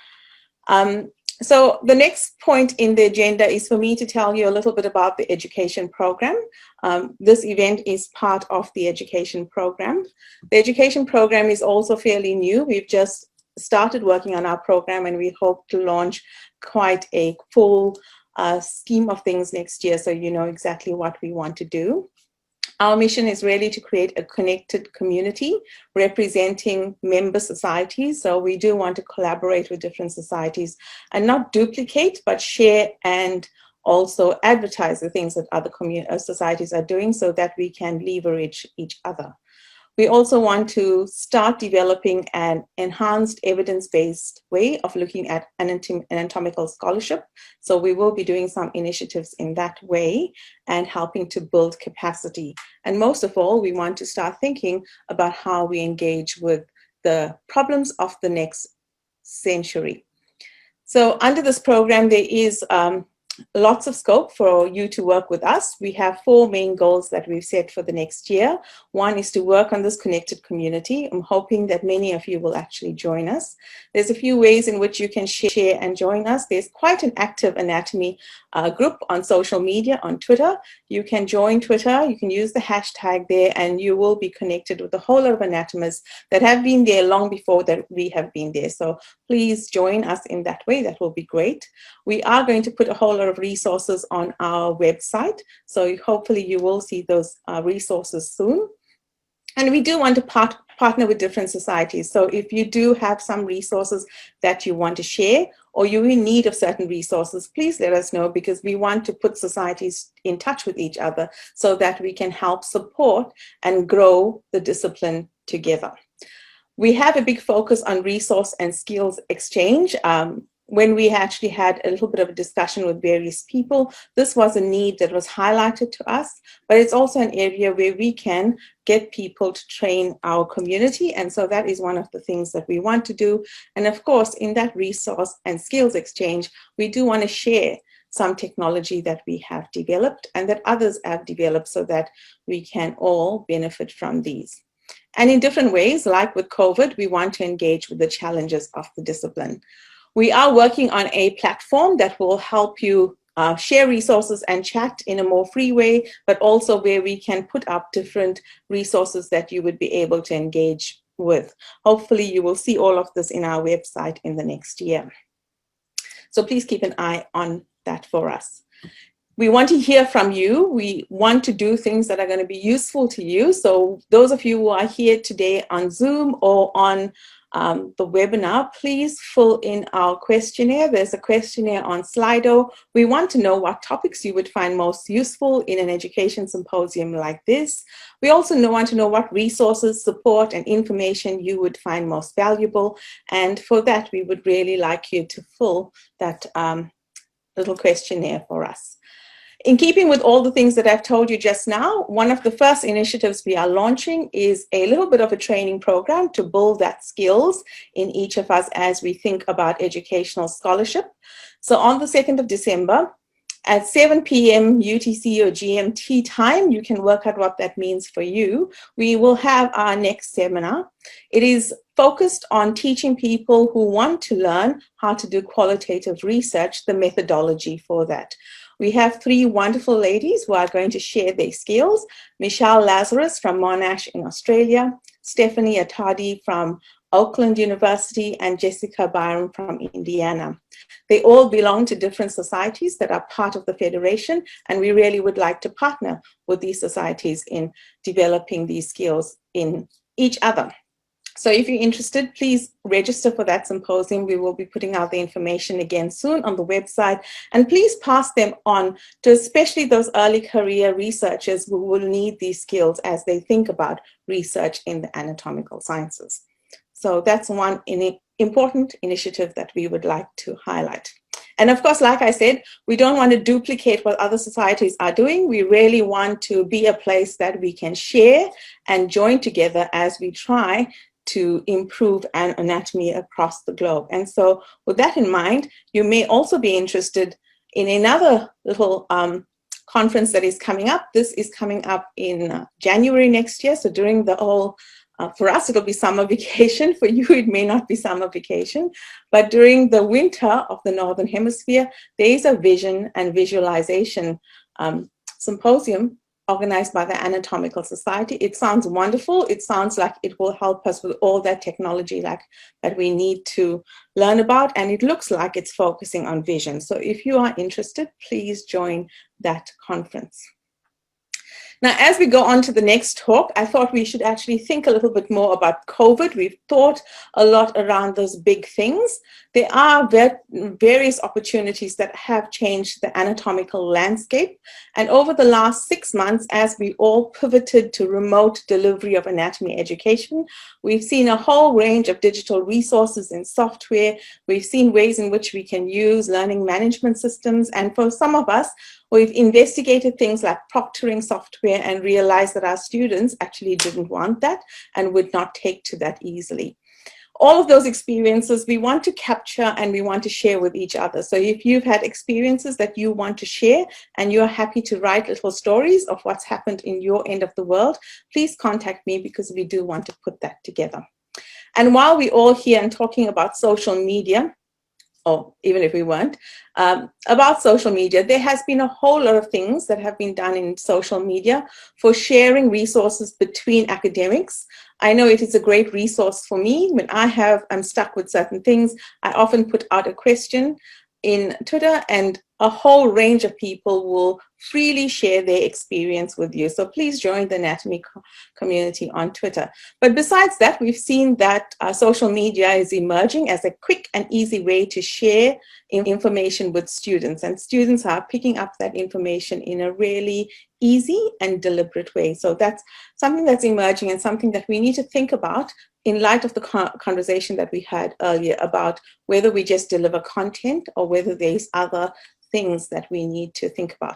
So the next point in the agenda is for me to tell you a little bit about the education program. This event is part of the education program. The education program is also fairly new. We've just started working on our program, and we hope to launch quite a full scheme of things next year, so you know exactly what we want to do. Our mission is really to create a connected community representing member societies. So we do want to collaborate with different societies and not duplicate, but share and also advertise the things that other societies are doing, so that we can leverage each other. We also want to start developing an enhanced evidence-based way of looking at anatomical scholarship. So we will be doing some initiatives in that way and helping to build capacity. And most of all, we want to start thinking about how we engage with the problems of the next century. So under this program, there is lots of scope for you to work with us. We have 4 main goals that we've set for the next year. One is to work on this connected community. I'm hoping that many of you will actually join us. There's a few ways in which you can share and join us. There's quite an active anatomy group on social media, on Twitter. You can join Twitter, you can use the hashtag there, and you will be connected with a whole lot of anatomists that have been there long before that we have been there. So please join us in that way. That will be great. We are going to put a whole lot of resources on our website. So hopefully you will see those resources soon. And we do want to partner with different societies. So if you do have some resources that you want to share, or you're in need of certain resources, please let us know, because we want to put societies in touch with each other so that we can help support and grow the discipline together. We have a big focus on resource and skills exchange. When we actually had a little bit of a discussion with various people, this was a need that was highlighted to us, but it's also an area where we can get people to train our community. And so that is one of the things that we want to do. And of course, in that resource and skills exchange, we do want to share some technology that we have developed and that others have developed so that we can all benefit from these. And in different ways, like with COVID, we want to engage with the challenges of the discipline. We are working on a platform that will help you share resources and chat in a more free way, but also where we can put up different resources that you would be able to engage with. Hopefully you will see all of this in our website in the next year. So please keep an eye on that for us. We want to hear from you. We want to do things that are going to be useful to you. So those of you who are here today on Zoom or on the webinar, please fill in our questionnaire. There's a questionnaire on Slido. We want to know what topics you would find most useful in an education symposium like this. We also want to know what resources, support, and information you would find most valuable. And for that, we would really like you to fill that little questionnaire for us. In keeping with all the things that I've told you just now, one of the first initiatives we are launching is a little bit of a training program to build that skills in each of us as we think about educational scholarship. So on the 2nd of December, at 7 p.m. UTC or GMT time, you can work out what that means for you. We will have our next seminar. It is focused on teaching people who want to learn how to do qualitative research, the methodology for that. We have 3 wonderful ladies who are going to share their skills. Michelle Lazarus from Monash in Australia, Stephanie Atadi from Oakland University, and Jessica Byram from Indiana. They all belong to different societies that are part of the Federation, and we really would like to partner with these societies in developing these skills in each other. So if you're interested, please register for that symposium. We will be putting out the information again soon on the website, and please pass them on to especially those early career researchers who will need these skills as they think about research in the anatomical sciences. So that's one important initiative that we would like to highlight. And of course, like I said, we don't want to duplicate what other societies are doing. We really want to be a place that we can share and join together as we try to improve anatomy across the globe. And so with that in mind, you may also be interested in another little conference that is coming up. This is coming up in January next year. So during the whole, for us, it'll be summer vacation. For you, it may not be summer vacation. But during the winter of the Northern Hemisphere, there is a vision and visualization symposium organized by the Anatomical Society. It sounds wonderful. It sounds like it will help us with all that technology that we need to learn about, and it looks like it's focusing on vision. So if you are interested, please join that conference. Now, as we go on to the next talk, I thought we should actually think a little bit more about COVID. We've thought a lot around those big things. there are various opportunities that have changed the anatomical landscape. And over the last 6 months, as we all pivoted to remote delivery of anatomy education, we've seen a whole range of digital resources and software. We've seen ways in which we can use learning management systems. And for some of us, we've investigated things like proctoring software and realized that our students actually didn't want that and would not take to that easily. All of those experiences we want to capture and we want to share with each other. So if you've had experiences that you want to share and you're happy to write little stories of what's happened in your end of the world, please contact me, because we do want to put that together. And while we're all here and talking about social media, or even if we weren't, about social media, there has been a whole lot of things that have been done in social media for sharing resources between academics. I know it is a great resource for me. When I'm stuck with certain things, I often put out a question in Twitter, and a whole range of people will freely share their experience with you. So please join the anatomy community on Twitter. But besides that, we've seen that social media is emerging as a quick and easy way to share information with students. And students are picking up that information in a really easy and deliberate way. So that's something that's emerging and something that we need to think about in light of the conversation that we had earlier about whether we just deliver content or whether there's other things that we need to think about.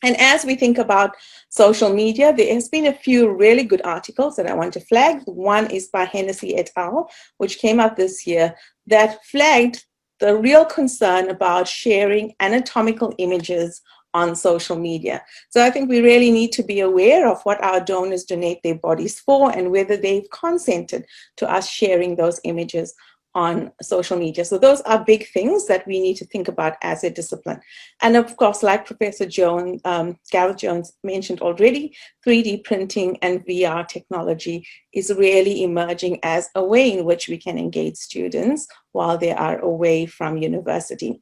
And as we think about social media, there has been a few really good articles that I want to flag. One is by Hennessy et al., which came out this year, that flagged the real concern about sharing anatomical images on social media. So I think we really need to be aware of what our donors donate their bodies for and whether they've consented to us sharing those images on social media. So those are big things that we need to think about as a discipline. And of course, like Professor Gareth Jones mentioned already, 3D printing and VR technology is really emerging as a way in which we can engage students while they are away from university.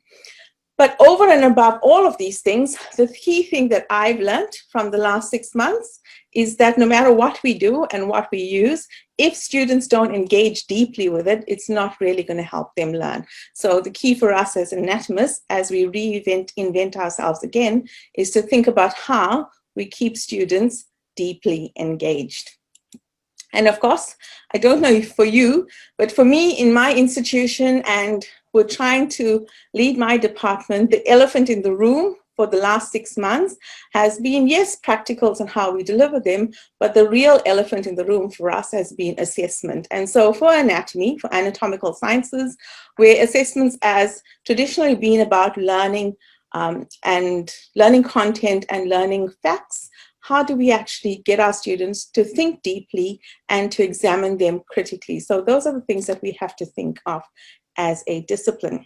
But over and above all of these things, the key thing that I've learned from the last 6 months is that no matter what we do and what we use, if students don't engage deeply with it, it's not really going to help them learn. So the key for us as anatomists, as we invent ourselves again, is to think about how we keep students deeply engaged. And of course, I don't know if for you, but for me in my institution, and we're trying to lead my department, the elephant in the room for the last 6 months has been, yes, practicals and how we deliver them, but the real elephant in the room for us has been assessment. And so for anatomy, for anatomical sciences, where assessments has traditionally been about learning and learning content and learning facts, how do we actually get our students to think deeply and to examine them critically? So those are the things that we have to think of as a discipline.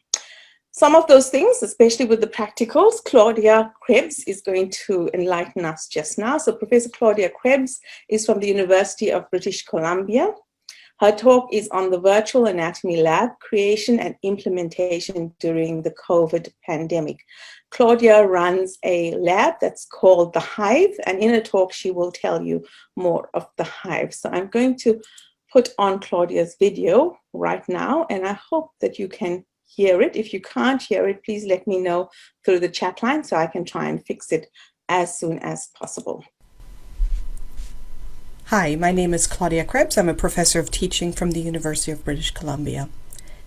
Some of those things, especially with the practicals, Claudia Krebs is going to enlighten us just now. So Professor Claudia Krebs is from the University of British Columbia. Her talk is on the virtual anatomy lab, creation and implementation during the COVID pandemic. Claudia runs a lab that's called The Hive, and in a talk she will tell you more of The Hive. So I'm going to put on Claudia's video right now, and I hope that you can hear it. If you can't hear it, please let me know through the chat line so I can try and fix it as soon as possible. Hi, my name is Claudia Krebs. I'm a professor of teaching from the University of British Columbia.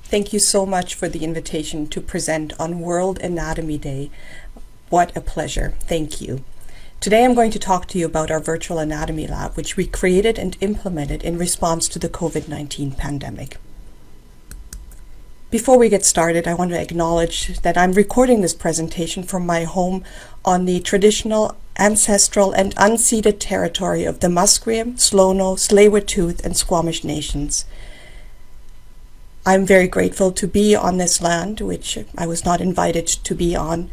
Thank you so much for the invitation to present on World Anatomy Day. What a pleasure. Thank you. Today I'm going to talk to you about our virtual anatomy lab, which we created and implemented in response to the COVID-19 pandemic. Before we get started, I want to acknowledge that I'm recording this presentation from my home on the traditional, ancestral, and unceded territory of the Musqueam, Slono, Tsleil-Waututh, and Squamish nations. I'm very grateful to be on this land, which I was not invited to be on,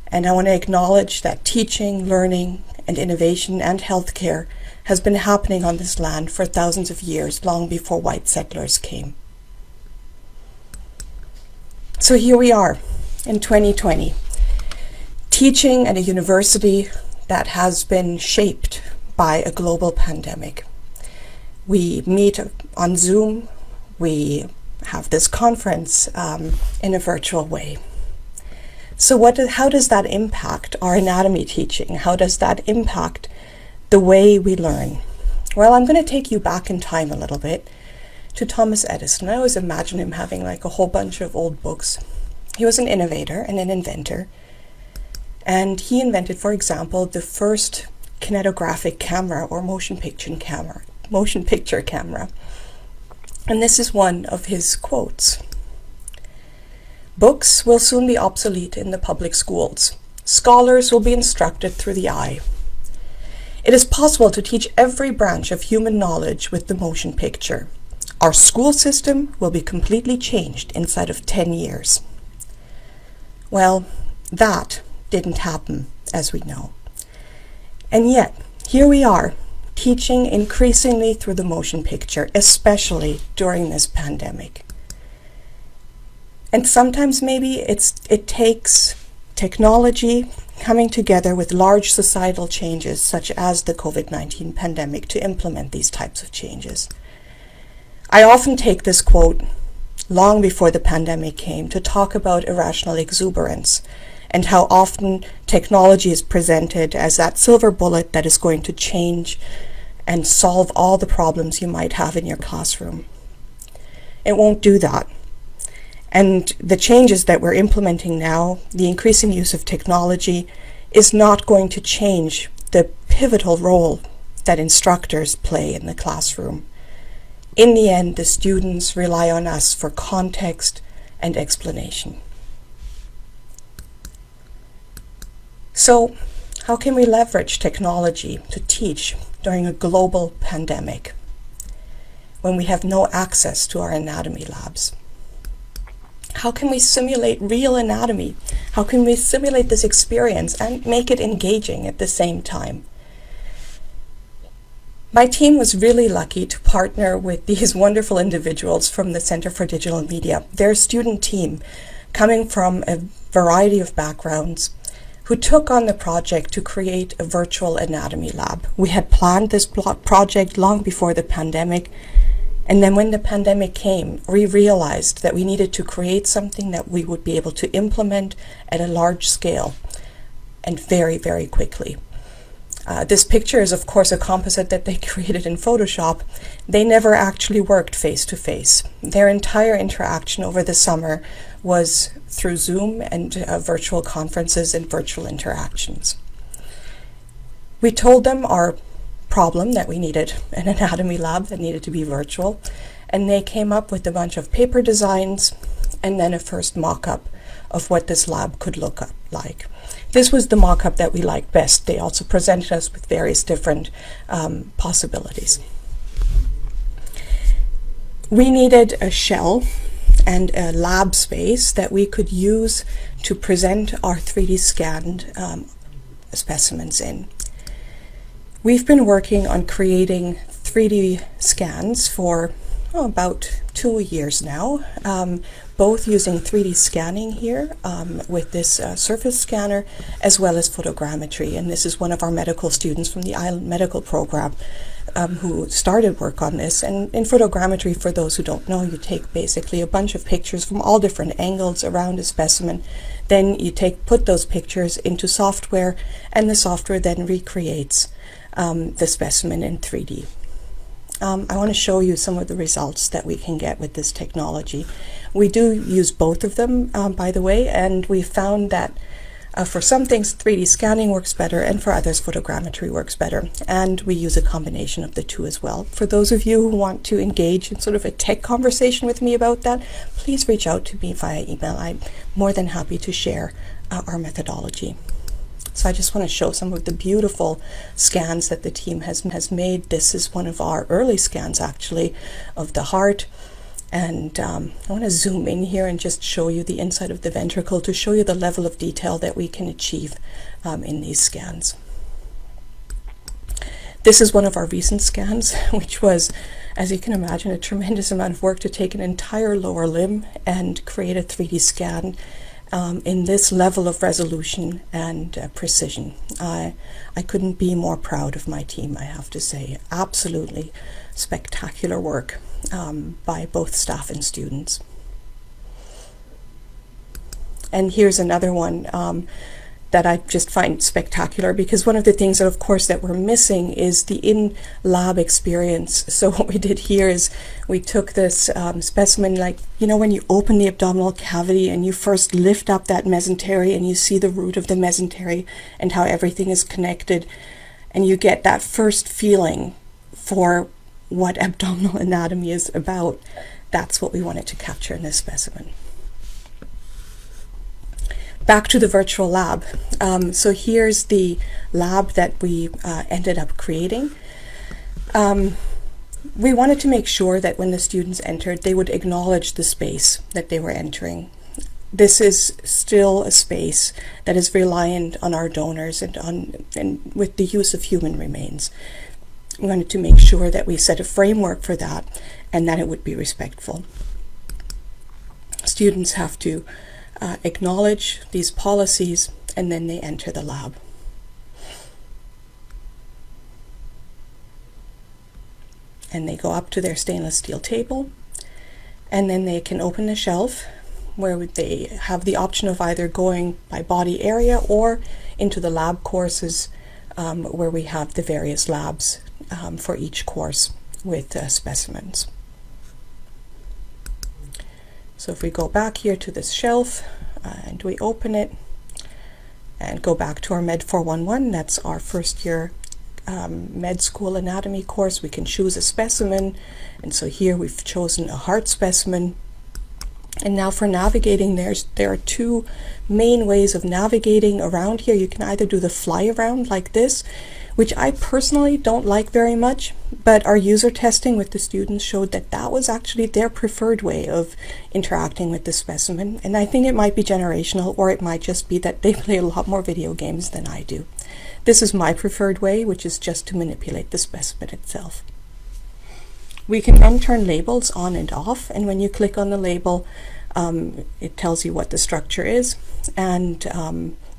and I want to acknowledge that teaching, learning, and innovation and healthcare has been happening on this land for thousands of years, long before white settlers came. So here we are in 2020, teaching at a university that has been shaped by a global pandemic. We meet on Zoom, we have this conference in a virtual way. So how does that impact our anatomy teaching? How does that impact the way we learn? Well, I'm going to take you back in time a little bit to Thomas Edison. I always imagine him having like a whole bunch of old books. He was an innovator and an inventor. And he invented, for example, the first kinetographic camera or motion picture camera. And this is one of his quotes. "Books will soon be obsolete in the public schools. Scholars will be instructed through the eye. It is possible to teach every branch of human knowledge with the motion picture. Our school system will be completely changed inside of 10 years. Well, that didn't happen, as we know. And yet, here we are, teaching increasingly through the motion picture, especially during this pandemic. And sometimes maybe it takes technology coming together with large societal changes, such as the COVID-19 pandemic, to implement these types of changes. I often take this quote, long before the pandemic came, to talk about irrational exuberance and how often technology is presented as that silver bullet that is going to change and solve all the problems you might have in your classroom. It won't do that. And the changes that we're implementing now, the increasing use of technology, is not going to change the pivotal role that instructors play in the classroom. In the end, the students rely on us for context and explanation. So, how can we leverage technology to teach during a global pandemic when we have no access to our anatomy labs? How can we simulate real anatomy? How can we simulate this experience and make it engaging at the same time? My team was really lucky to partner with these wonderful individuals from the Center for Digital Media. They're a student team coming from a variety of backgrounds who took on the project to create a virtual anatomy lab. We had planned this project long before the pandemic, and then when the pandemic came, we realized that we needed to create something that we would be able to implement at a large scale and very, very quickly. This picture is, of course, a composite that they created in Photoshop. They never actually worked face-to-face. Their entire interaction over the summer was through Zoom and virtual conferences and virtual interactions. We told them our problem, that we needed an anatomy lab that needed to be virtual, and they came up with a bunch of paper designs and then a first mock-up of what this lab could look like. This was the mock-up that we liked best. They also presented us with various different possibilities. We needed a shell and a lab space that we could use to present our 3D scanned specimens in. We've been working on creating 3D scans for about 2 years now, both using 3D scanning here with this surface scanner, as well as photogrammetry. And this is one of our medical students from the Island Medical Program who started work on this. And in photogrammetry, for those who don't know, you take basically a bunch of pictures from all different angles around a specimen. Then you put those pictures into software, and the software then recreates the specimen in 3D. I want to show you some of the results that we can get with this technology. We do use both of them, by the way, and we found that for some things 3D scanning works better, and for others photogrammetry works better. And we use a combination of the two as well. For those of you who want to engage in sort of a tech conversation with me about that, please reach out to me via email. I'm more than happy to share our methodology. So I just want to show some of the beautiful scans that the team has made. This is one of our early scans, actually, of the heart. And I want to zoom in here and just show you the inside of the ventricle to show you the level of detail that we can achieve in these scans. This is one of our recent scans, which was, as you can imagine, a tremendous amount of work to take an entire lower limb and create a 3D scan. in this level of resolution and precision. I couldn't be more proud of my team, I have to say. Absolutely spectacular work by both staff and students. And here's another one that I just find spectacular, because one of the things that, of course, that we're missing is the in-lab experience. So what we did here is we took this specimen, like, you know, when you open the abdominal cavity and you first lift up that mesentery and you see the root of the mesentery and how everything is connected, and you get that first feeling for what abdominal anatomy is about. That's what we wanted to capture in this specimen. Back to the virtual lab. So here's the lab that we ended up creating. We wanted to make sure that when the students entered, they would acknowledge the space that they were entering. This is still a space that is reliant on our donors and with the use of human remains. We wanted to make sure that we set a framework for that and that it would be respectful. Students have to acknowledge these policies, and then they enter the lab. And they go up to their stainless steel table, and then they can open a shelf where they have the option of either going by body area or into the lab courses, where we have the various labs for each course with specimens. So if we go back here to this shelf and we open it and go back to our Med 411, that's our first year med school anatomy course, we can choose a specimen. And so here we've chosen a heart specimen. And now for navigating, there are two main ways of navigating around here. You can either do the fly around like this, which I personally don't like very much, but our user testing with the students showed that that was actually their preferred way of interacting with the specimen. And I think it might be generational, or it might just be that they play a lot more video games than I do. This is my preferred way, which is just to manipulate the specimen itself. We can then turn labels on and off, and when you click on the label, it tells you what the structure is, and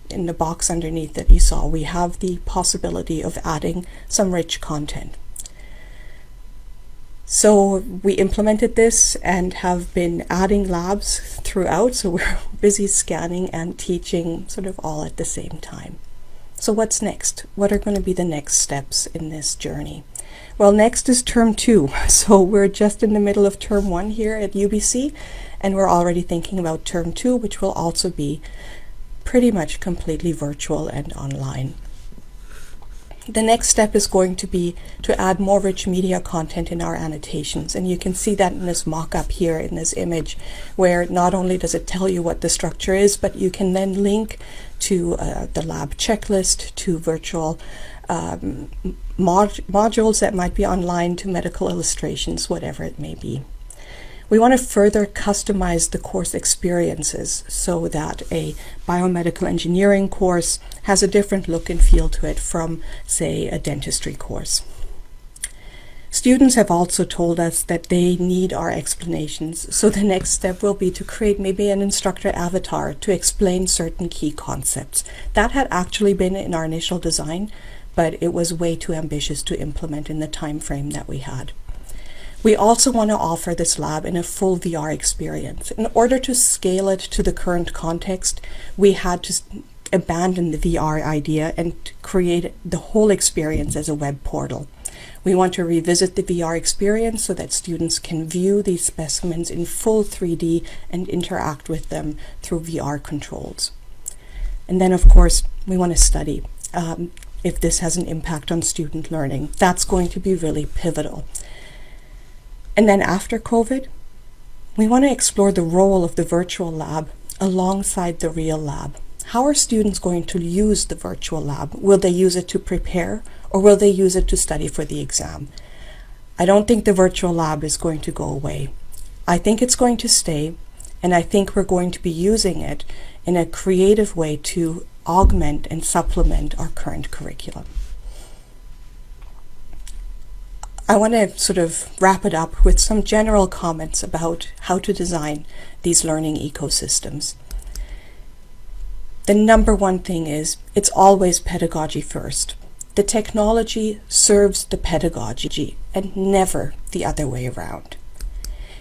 in the box underneath that you saw, we have the possibility of adding some rich content. So we implemented this and have been adding labs throughout, so we're busy scanning and teaching sort of all at the same time. So what's next? What are going to be the next steps in this journey? Well, next is term 2. So we're just in the middle of term 1 here at UBC, and we're already thinking about term 2, which will also be pretty much completely virtual and online. The next step is going to be to add more rich media content in our annotations, and you can see that in this mock-up here in this image, where not only does it tell you what the structure is, but you can then link to the lab checklist, to virtual modules that might be online, to medical illustrations, whatever it may be. We want to further customize the course experiences so that a biomedical engineering course has a different look and feel to it from, say, a dentistry course. Students have also told us that they need our explanations, so the next step will be to create maybe an instructor avatar to explain certain key concepts. That had actually been in our initial design, but it was way too ambitious to implement in the time frame that we had. We also want to offer this lab in a full VR experience. In order to scale it to the current context, we had to abandon the VR idea and create the whole experience as a web portal. We want to revisit the VR experience so that students can view these specimens in full 3D and interact with them through VR controls. And then, of course, we want to study if this has an impact on student learning. That's going to be really pivotal. And then after COVID, we want to explore the role of the virtual lab alongside the real lab. How are students going to use the virtual lab? Will they use it to prepare, or will they use it to study for the exam? I don't think the virtual lab is going to go away. I think it's going to stay, and I think we're going to be using it in a creative way to augment and supplement our current curriculum. I want to sort of wrap it up with some general comments about how to design these learning ecosystems. the number one thing is it's always pedagogy first. The technology serves the pedagogy and never the other way around.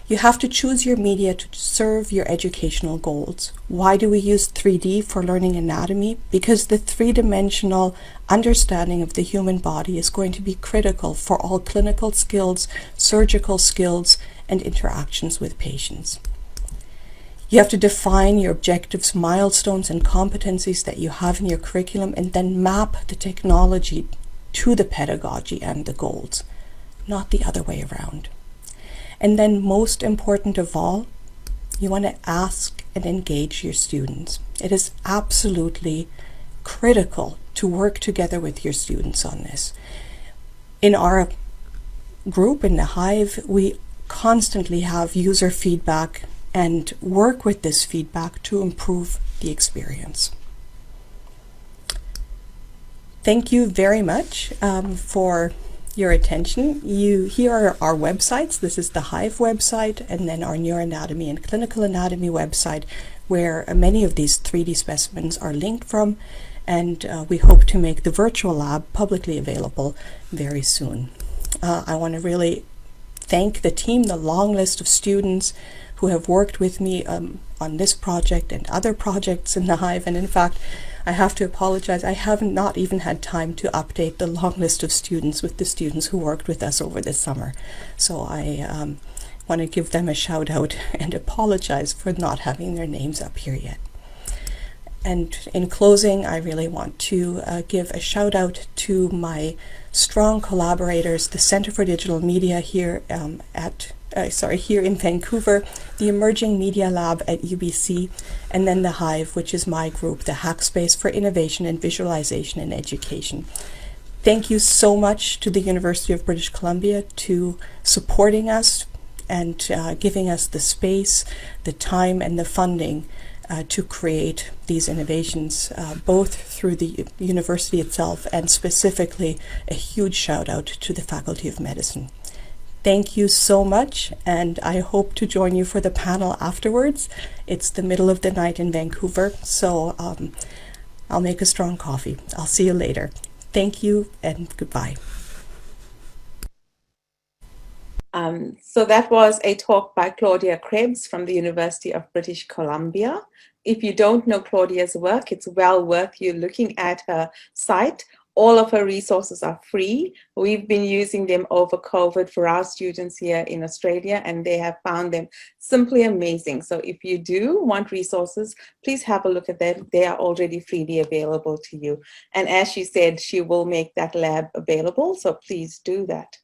You have to choose your media to serve your educational goals. Why do we use 3D for learning anatomy? Because the three-dimensional understanding of the human body is going to be critical for all clinical skills, surgical skills, and interactions with patients. You have to define your objectives, milestones, and competencies that you have in your curriculum, and then map the technology to the pedagogy and the goals, not the other way around. And then most important of all, you want to ask and engage your students. It is absolutely critical to work together with your students on this. In our group, in the Hive, we constantly have user feedback and work with this feedback to improve the experience. Thank you very much for your attention. Here are our websites. This is the Hive website, and then our neuroanatomy and clinical anatomy website, where many of these 3D specimens are linked from, and we hope to make the virtual lab publicly available very soon. I want to really thank the team, the long list of students who have worked with me on this project and other projects in the Hive, and in fact, I have to apologize. I have not even had time to update the long list of students with the students who worked with us over this summer. So I want to give them a shout out and apologize for not having their names up here yet. And in closing, I really want to give a shout out to my strong collaborators, the Center for Digital Media here here in Vancouver, the Emerging Media Lab at UBC, and then the Hive, which is my group, the Hackspace for Innovation and Visualization in Education. Thank you so much to the University of British Columbia to supporting us and giving us the space, the time, and the funding to create these innovations, both through the university itself and specifically a huge shout out to the Faculty of Medicine. Thank you so much, and I hope to join you for the panel afterwards. It's the middle of the night in Vancouver, so I'll make a strong coffee. I'll see you later. Thank you and goodbye. So that was a talk by Claudia Krebs from the University of British Columbia. If you don't know Claudia's work, it's well worth you looking at her site. All of her resources are free. We've been using them over COVID for our students here in Australia, and they have found them simply amazing. So if you do want resources, please have a look at them. They are already freely available to you. And as she said, she will make that lab available, so please do that.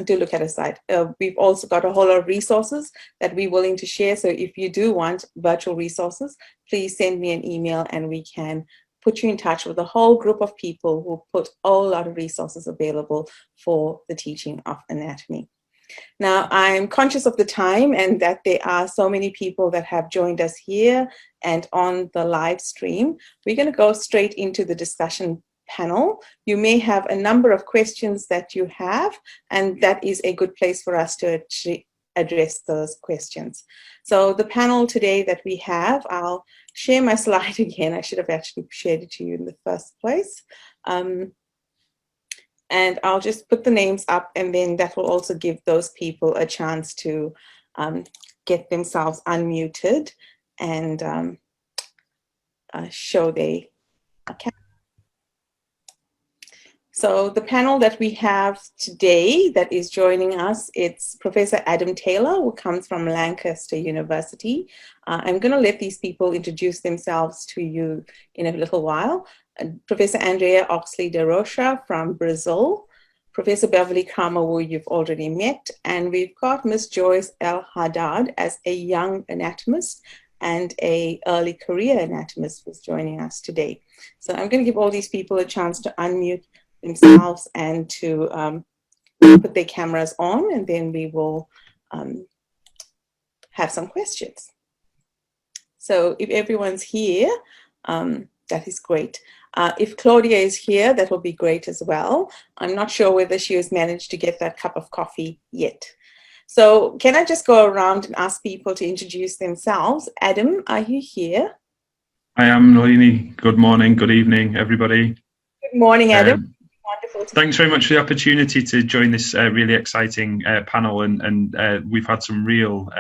Do look at her site. We've also got a whole lot of resources that we're willing to share. So if you do want virtual resources, please send me an email and we can put you in touch with a whole group of people who put a whole lot of resources available for the teaching of anatomy. Now, I'm conscious of the time and that there are so many people that have joined us here and on the live stream. We're going to go straight into the discussion panel. You may have a number of questions that you have, and that is a good place for us to address those questions. So the panel today that we have, I'll share my slide again. I should have actually shared it to you in the first place. And I'll just put the names up, and then that will also give those people a chance to get themselves unmuted and show their account. So the panel that we have today that is joining us, it's Professor Adam Taylor, who comes from Lancaster University. I'm going to let these people introduce themselves to you in a little while. Professor Andrea Oxley de Rocha from Brazil, Professor Beverly Kramer, who you've already met, and we've got Ms. Joyce El Haddad as a young anatomist and a early career anatomist who's joining us today. So I'm going to give all these people a chance to unmute themselves and to put their cameras on, and then we will have some questions. So if everyone's here, that is great. If Claudia is here, that will be great as well. I'm not sure whether she has managed to get that cup of coffee yet. So can I just go around and ask people to introduce themselves? Adam, are you here? I am Nalini. Good morning, good evening, everybody. Good morning, Adam. Wonderful. Thanks very much for the opportunity to join this really exciting panel, and we've had some real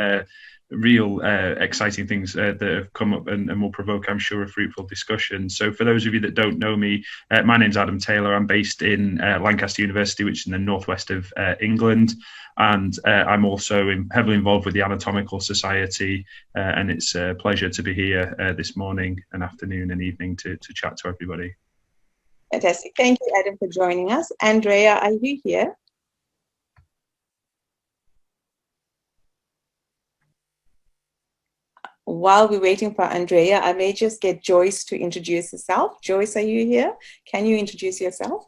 exciting things that have come up and will provoke, I'm sure, a fruitful discussion. So for those of you that don't know me, my name's Adam Taylor. I'm based in Lancaster University, which is in the northwest of England, and I'm also heavily involved with the Anatomical Society, and it's a pleasure to be here this morning and afternoon and evening to chat to everybody. Fantastic. Thank you, Adam, for joining us. Andrea, are you here? While we're waiting for Andrea, I may just get Joyce to introduce herself. Joyce, are you here? Can you introduce yourself?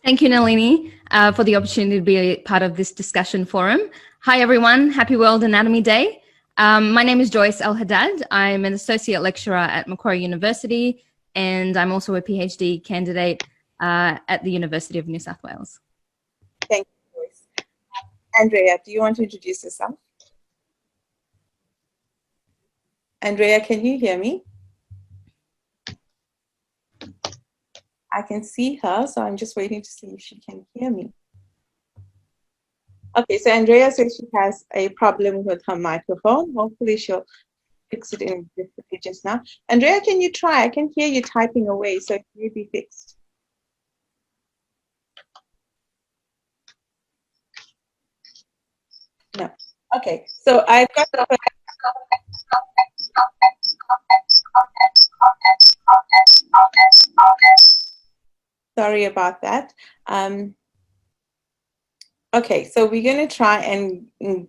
Thank you, Nalini, for the opportunity to be a part of this discussion forum. Hi, everyone. Happy World Anatomy Day. My name is Joyce El-Haddad. I'm an associate lecturer at Macquarie University, and I'm also a PhD candidate at the University of New South Wales. Thank you, Joyce. Andrea, do you want to introduce yourself? Andrea, can you hear me? I can see her, so I'm just waiting to see if she can hear me. Okay, so Andrea says she has a problem with her microphone. Hopefully she'll fix it in just now. Andrea, can you try? I can hear you typing away, so it may be fixed. No. Okay, so I've got sorry about that. Okay, so we're going to try and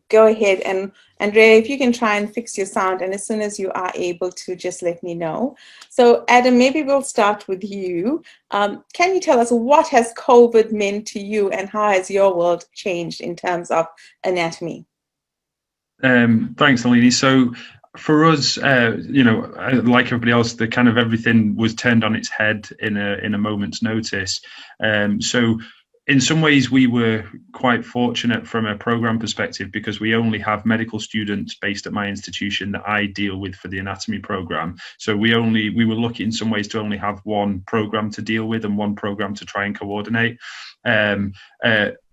go ahead, and Andrea, if you can try and fix your sound, and as soon as you are able to, just let me know. So Adam, maybe we'll start with you. Can you tell us what has COVID meant to you, and how has your world changed in terms of anatomy? Thanks, Nalini. So for us, you know, like everybody else, the kind of everything was turned on its head in a moment's notice. So in some ways, we were quite fortunate from a program perspective because we only have medical students based at my institution that I deal with for the anatomy program. So we were lucky in some ways to only have one program to deal with and one program to try and coordinate. And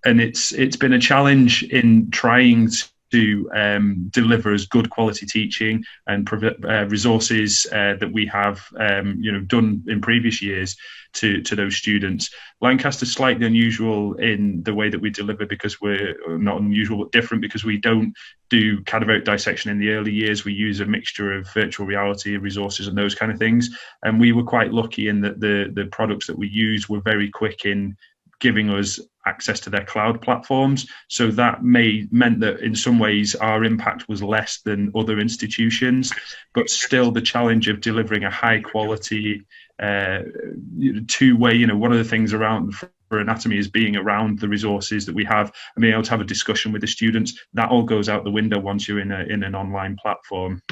it's been a challenge in trying to deliver as good quality teaching and resources that we have you know, done in previous years to those students. Lancaster's slightly unusual in the way that we deliver because we're not unusual but different because we don't do cadaveric dissection in the early years. We use a mixture of virtual reality resources and those kind of things. And we were quite lucky in that the products that we use were very quick in giving us access to their cloud platforms. So that meant that in some ways our impact was less than other institutions, but still the challenge of delivering a high quality two-way, you know, one of the things around for anatomy is being around the resources that we have and being able to have a discussion with the students. That all goes out the window once you're in an online platform.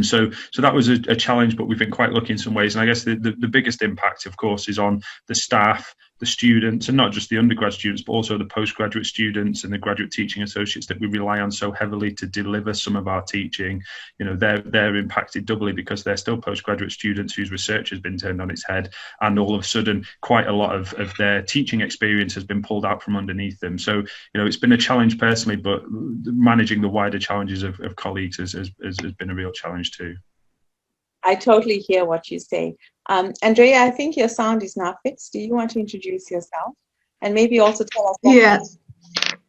So that was a challenge, but we've been quite lucky in some ways. And I guess the biggest impact, of course, is on the staff, the students, and not just the undergrad students, but also the postgraduate students and the graduate teaching associates that we rely on so heavily to deliver some of our teaching. You know, they're impacted doubly because they're still postgraduate students whose research has been turned on its head, and all of a sudden quite a lot of their teaching experience has been pulled out from underneath them. So, you know, it's been a challenge personally, but managing the wider challenges of colleagues has been a real challenge too. I totally hear what you say. Andrea, I think your sound is now fixed. Do you want to introduce yourself? And maybe also tell us... Yes.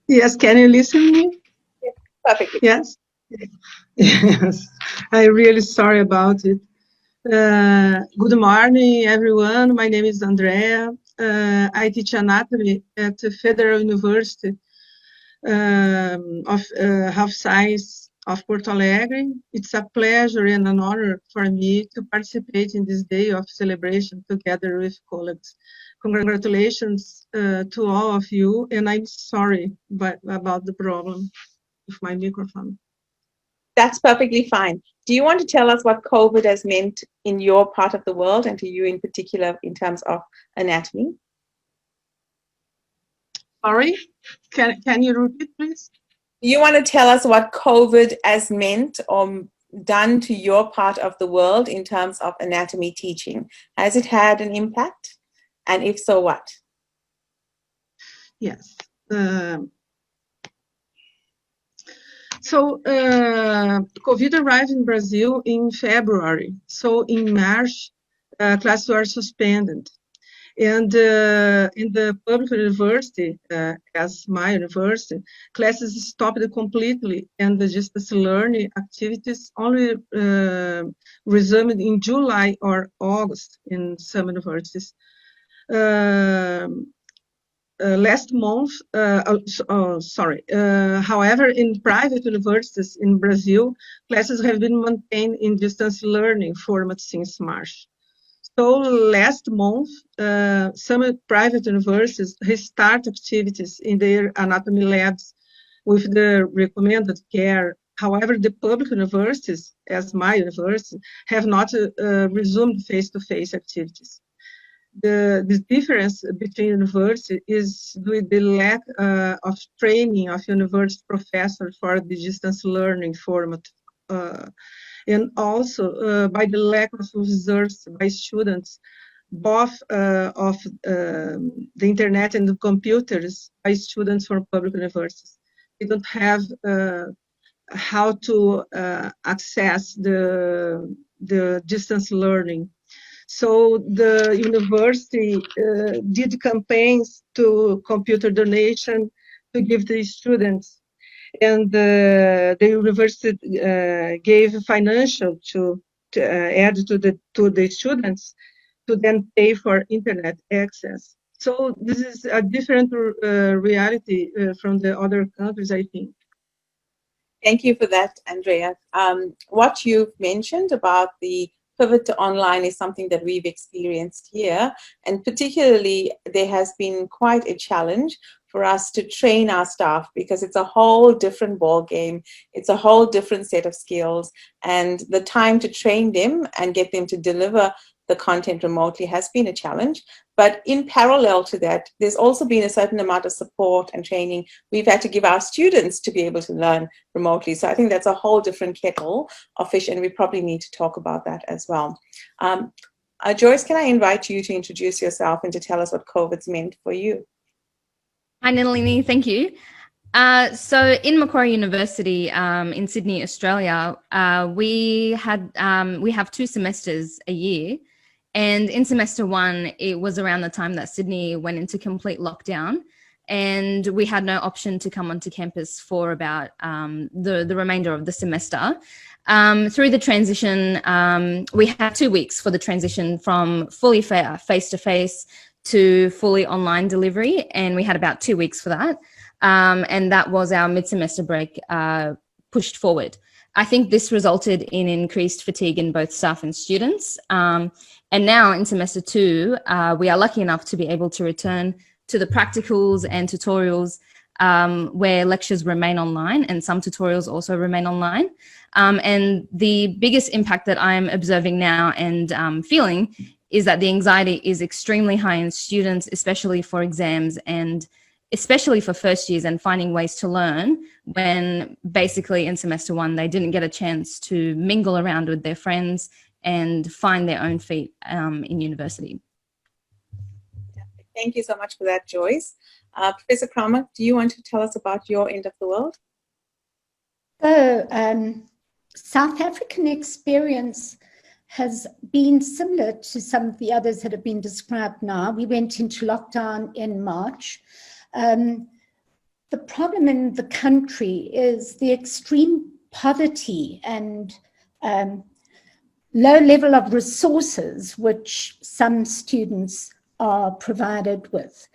Yes, can you listen to me? Yes, perfectly. Yes? Yes. I'm really sorry about it. Good morning, everyone. My name is Andrea. I teach anatomy at the Federal University of Health Science of Porto Alegre. It's a pleasure and an honor for me to participate in this day of celebration together with colleagues. Congratulations to all of you, and I'm sorry about the problem with my microphone. That's perfectly fine. Do you want to tell us what COVID has meant in your part of the world and to you in particular in terms of anatomy? Sorry, can you repeat, please? Do you want to tell us what COVID has meant or done to your part of the world in terms of anatomy teaching? Has it had an impact? And if so, what? Yes. COVID arrived in Brazil in February. So in March, classes were suspended. And in the public university, as my university, classes stopped completely, and the distance learning activities only resumed in July or August in some universities. Last month, however, in private universities in Brazil, classes have been maintained in distance learning format since March. So last month, some private universities restart activities in their anatomy labs with the recommended care. However, the public universities, as my university, have not resumed face-to-face activities. The difference between universities is with the lack of training of university professors for the distance learning format. And also by the lack of resources by students, both of the internet and the computers by students from public universities. They don't have how to access the distance learning. So the university did campaigns to computer donation to give the students, and the university gave financial to add to the students to then pay for internet access. So this is a different reality from the other countries, I think. Thank you for that, Andrea. What you've mentioned about the pivot to online is something that we've experienced here, and particularly there has been quite a challenge for us to train our staff, because it's a whole different ball game. It's a whole different set of skills, and the time to train them and get them to deliver the content remotely has been a challenge. But in parallel to that, there's also been a certain amount of support and training we've had to give our students to be able to learn remotely. So I think that's a whole different kettle of fish, and we probably need to talk about that as well. Joyce, can I invite you to introduce yourself and to tell us what COVID's meant for you? Hi, Nalini. Thank you. So in Macquarie University in Sydney, Australia, we have 2 semesters a year. And in semester 1, it was around the time that Sydney went into complete lockdown, and we had no option to come onto campus for about the remainder of the semester. Through the transition, we had 2 weeks for the transition from fully face-to-face to fully online delivery, and we had about 2 weeks for that. And that was our mid-semester break pushed forward. I think this resulted in increased fatigue in both staff and students. And now in semester 2, we are lucky enough to be able to return to the practicals and tutorials where lectures remain online, and some tutorials also remain online. And the biggest impact that I'm observing now and feeling is that the anxiety is extremely high in students, especially for exams and especially for first years, and finding ways to learn when basically in semester 1 they didn't get a chance to mingle around with their friends and find their own feet in university. Thank you so much for that, Joyce. Professor Kramer, do you want to tell us about your end of the world? So, South African experience has been similar to some of the others that have been described now. We went into lockdown in March. The problem in the country is the extreme poverty and low level of resources which some students are provided with.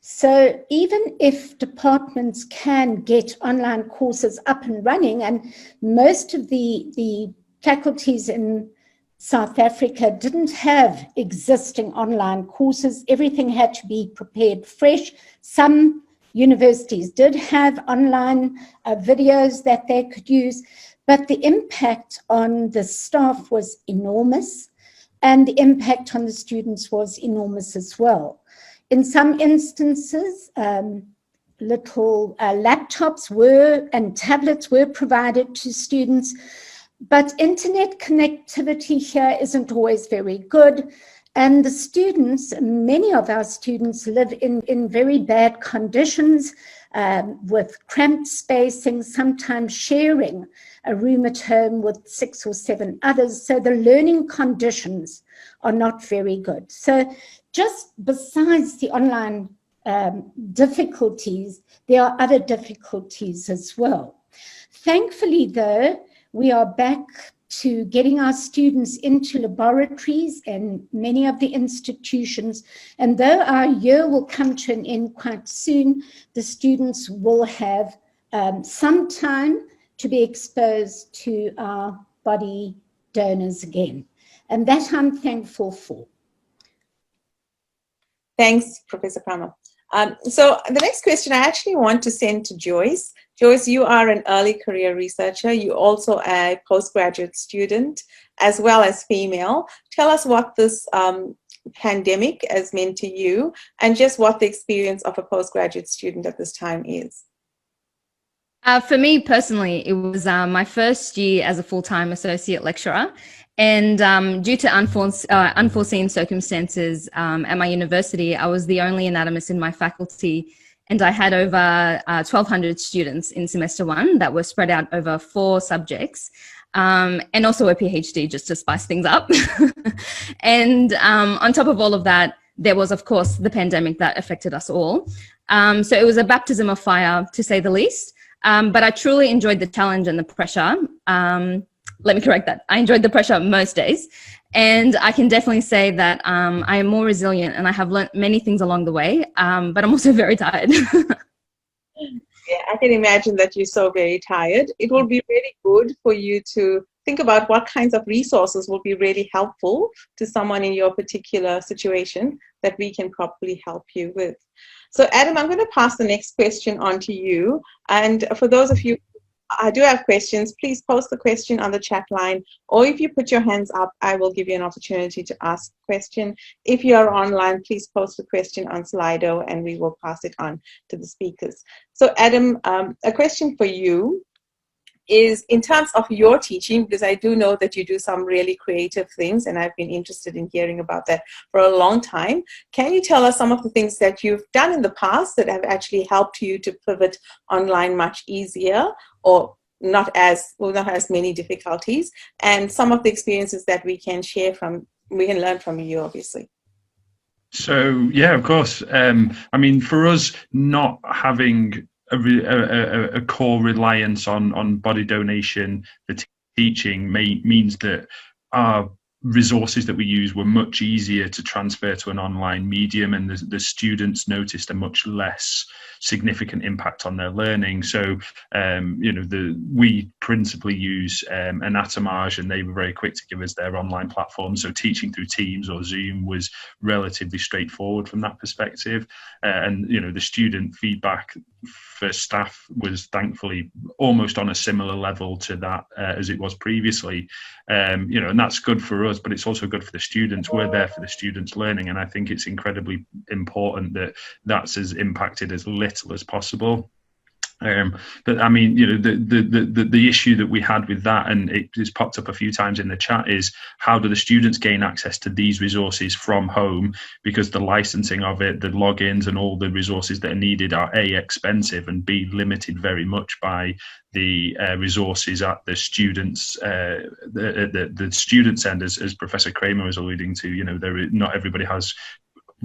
So even if departments can get online courses up and running, and most of the faculties in South Africa didn't have existing online courses, everything had to be prepared fresh. Some universities did have online videos that they could use, but the impact on the staff was enormous, and the impact on the students was enormous as well. In some instances, little laptops and tablets were provided to students, But internet connectivity here isn't always very good. And the students, many of our students live in very bad conditions with cramped spacing, sometimes sharing a room at home with 6 or 7 others. So the learning conditions are not very good. So just besides the online difficulties, there are other difficulties as well. Thankfully, though, we are back to getting our students into laboratories and many of the institutions. And though our year will come to an end quite soon, the students will have some time to be exposed to our body donors again. And that I'm thankful for. Thanks, Professor Kramer. So the next question I actually want to send to Joyce. Joyce, you are an early career researcher. You're also a postgraduate student, as well as female. Tell us what this pandemic has meant to you, and just what the experience of a postgraduate student at this time is. For me personally, it was my first year as a full-time associate lecturer. And due to unforeseen circumstances at my university, I was the only anatomist in my faculty, and I had over 1,200 students in semester 1 that were spread out over 4 subjects, and also a PhD just to spice things up. And on top of all of that, there was, of course, the pandemic that affected us all. So it was a baptism of fire, to say the least. But I truly enjoyed the challenge and the pressure. Let me correct that. I enjoyed the pressure most days. And I can definitely say that I am more resilient and I have learnt many things along the way, but I'm also very tired. Yeah, I can imagine that you're so very tired. It will be really good for you to think about what kinds of resources will be really helpful to someone in your particular situation that we can probably help you with. So Adam, I'm going to pass the next question on to you. And for those of you I do have questions, please post the question on the chat line, or if you put your hands up, I will give you an opportunity to ask a question. If you are online, please post the question on Slido and we will pass it on to the speakers. So Adam, a question for you is in terms of your teaching, because I do know that you do some really creative things and I've been interested in hearing about that for a long time. Can you tell us some of the things that you've done in the past that have actually helped you to pivot online much easier, or not as many difficulties, and some of the experiences that we can learn from you, obviously? So yeah, of course. I mean, for us, not having a core reliance on body donation for teaching means that our resources that we use were much easier to transfer to an online medium, and the students noticed a much less significant impact on their learning. So we principally use Anatomage, and they were very quick to give us their online platform. So teaching through Teams or Zoom was relatively straightforward from that perspective. And the student feedback for staff was thankfully almost on a similar level to that as it was previously. And that's good for us, but it's also good for the students. We're there for the students' learning, and I think it's incredibly important that that's as impacted as little as possible. But I mean, the issue that we had with that, and it has popped up a few times in the chat, is how do the students gain access to these resources from home? Because the licensing of it, the logins and all the resources that are needed are A, expensive, and B, limited very much by the resources at the students, the students end, as Professor Kramer was alluding to. Not everybody has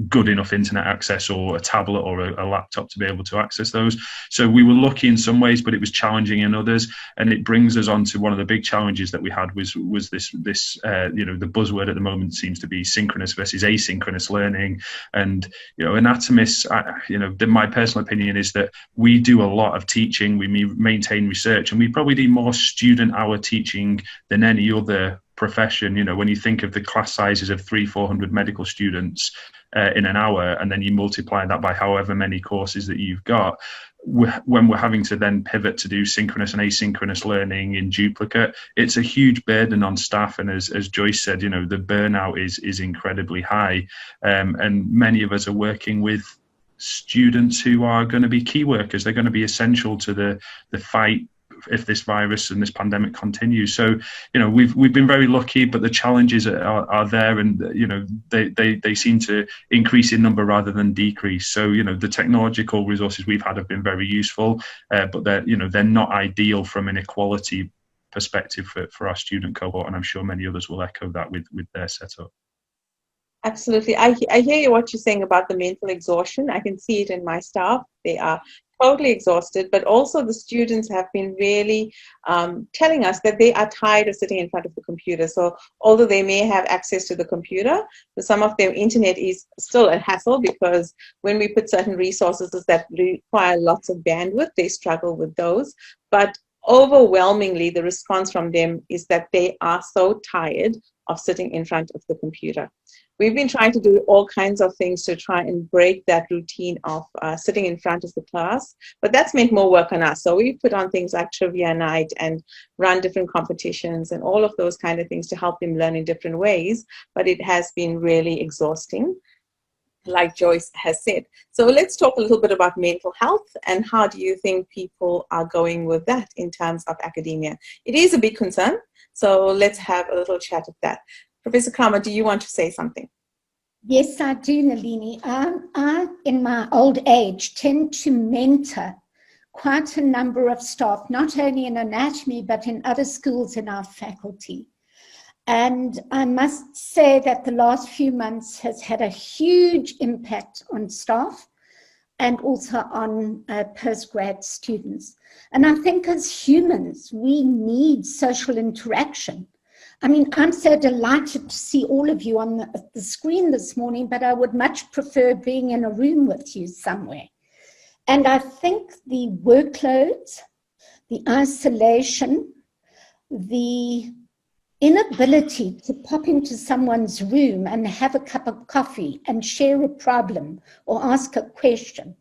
good enough internet access or a tablet or a laptop to be able to access those. So we were lucky in some ways, but it was challenging in others. And it brings us on to one of the big challenges that we had was this the buzzword at the moment seems to be synchronous versus asynchronous learning. And anatomists, my personal opinion is that we do a lot of teaching, we maintain research, and we probably do more student hour teaching than any other profession. When you think of the class sizes of 300-400 medical students in an hour, and then you multiply that by however many courses that you've got, when we're having to then pivot to do synchronous and asynchronous learning in duplicate, it's a huge burden on staff. And as Joyce said, the burnout is incredibly high, and many of us are working with students who are going to be key workers. They're going to be essential to the fight if this virus and this pandemic continues. So, we've been very lucky, but the challenges are there, and they seem to increase in number rather than decrease. So, the technological resources we've had have been very useful, but they're not ideal from an equality perspective for our student cohort, and I'm sure many others will echo that with their setup. Absolutely. I hear what you're saying about the mental exhaustion. I can see it in my staff. They are totally exhausted, but also the students have been really telling us that they are tired of sitting in front of the computer. So although they may have access to the computer, some of their internet is still a hassle, because when we put certain resources that require lots of bandwidth, they struggle with those. But overwhelmingly, the response from them is that they are so tired of sitting in front of the computer. We've been trying to do all kinds of things to try and break that routine of sitting in front of the class, but that's meant more work on us. So we put on things like trivia night and run different competitions and all of those kind of things to help them learn in different ways, but it has been really exhausting, like Joyce has said. So let's talk a little bit about mental health, and how do you think people are going with that in terms of academia? It is a big concern, so let's have a little chat of that. Professor Kramer, do you want to say something? Yes, I do, Nalini. I, in my old age, tend to mentor quite a number of staff, not only in anatomy, but in other schools in our faculty. And I must say that the last few months has had a huge impact on staff and also on postgrad students. And I think as humans, we need social interaction. I mean, I'm so delighted to see all of you on the screen this morning, but I would much prefer being in a room with you somewhere. And I think the workloads, the isolation, the inability to pop into someone's room and have a cup of coffee and share a problem or ask a question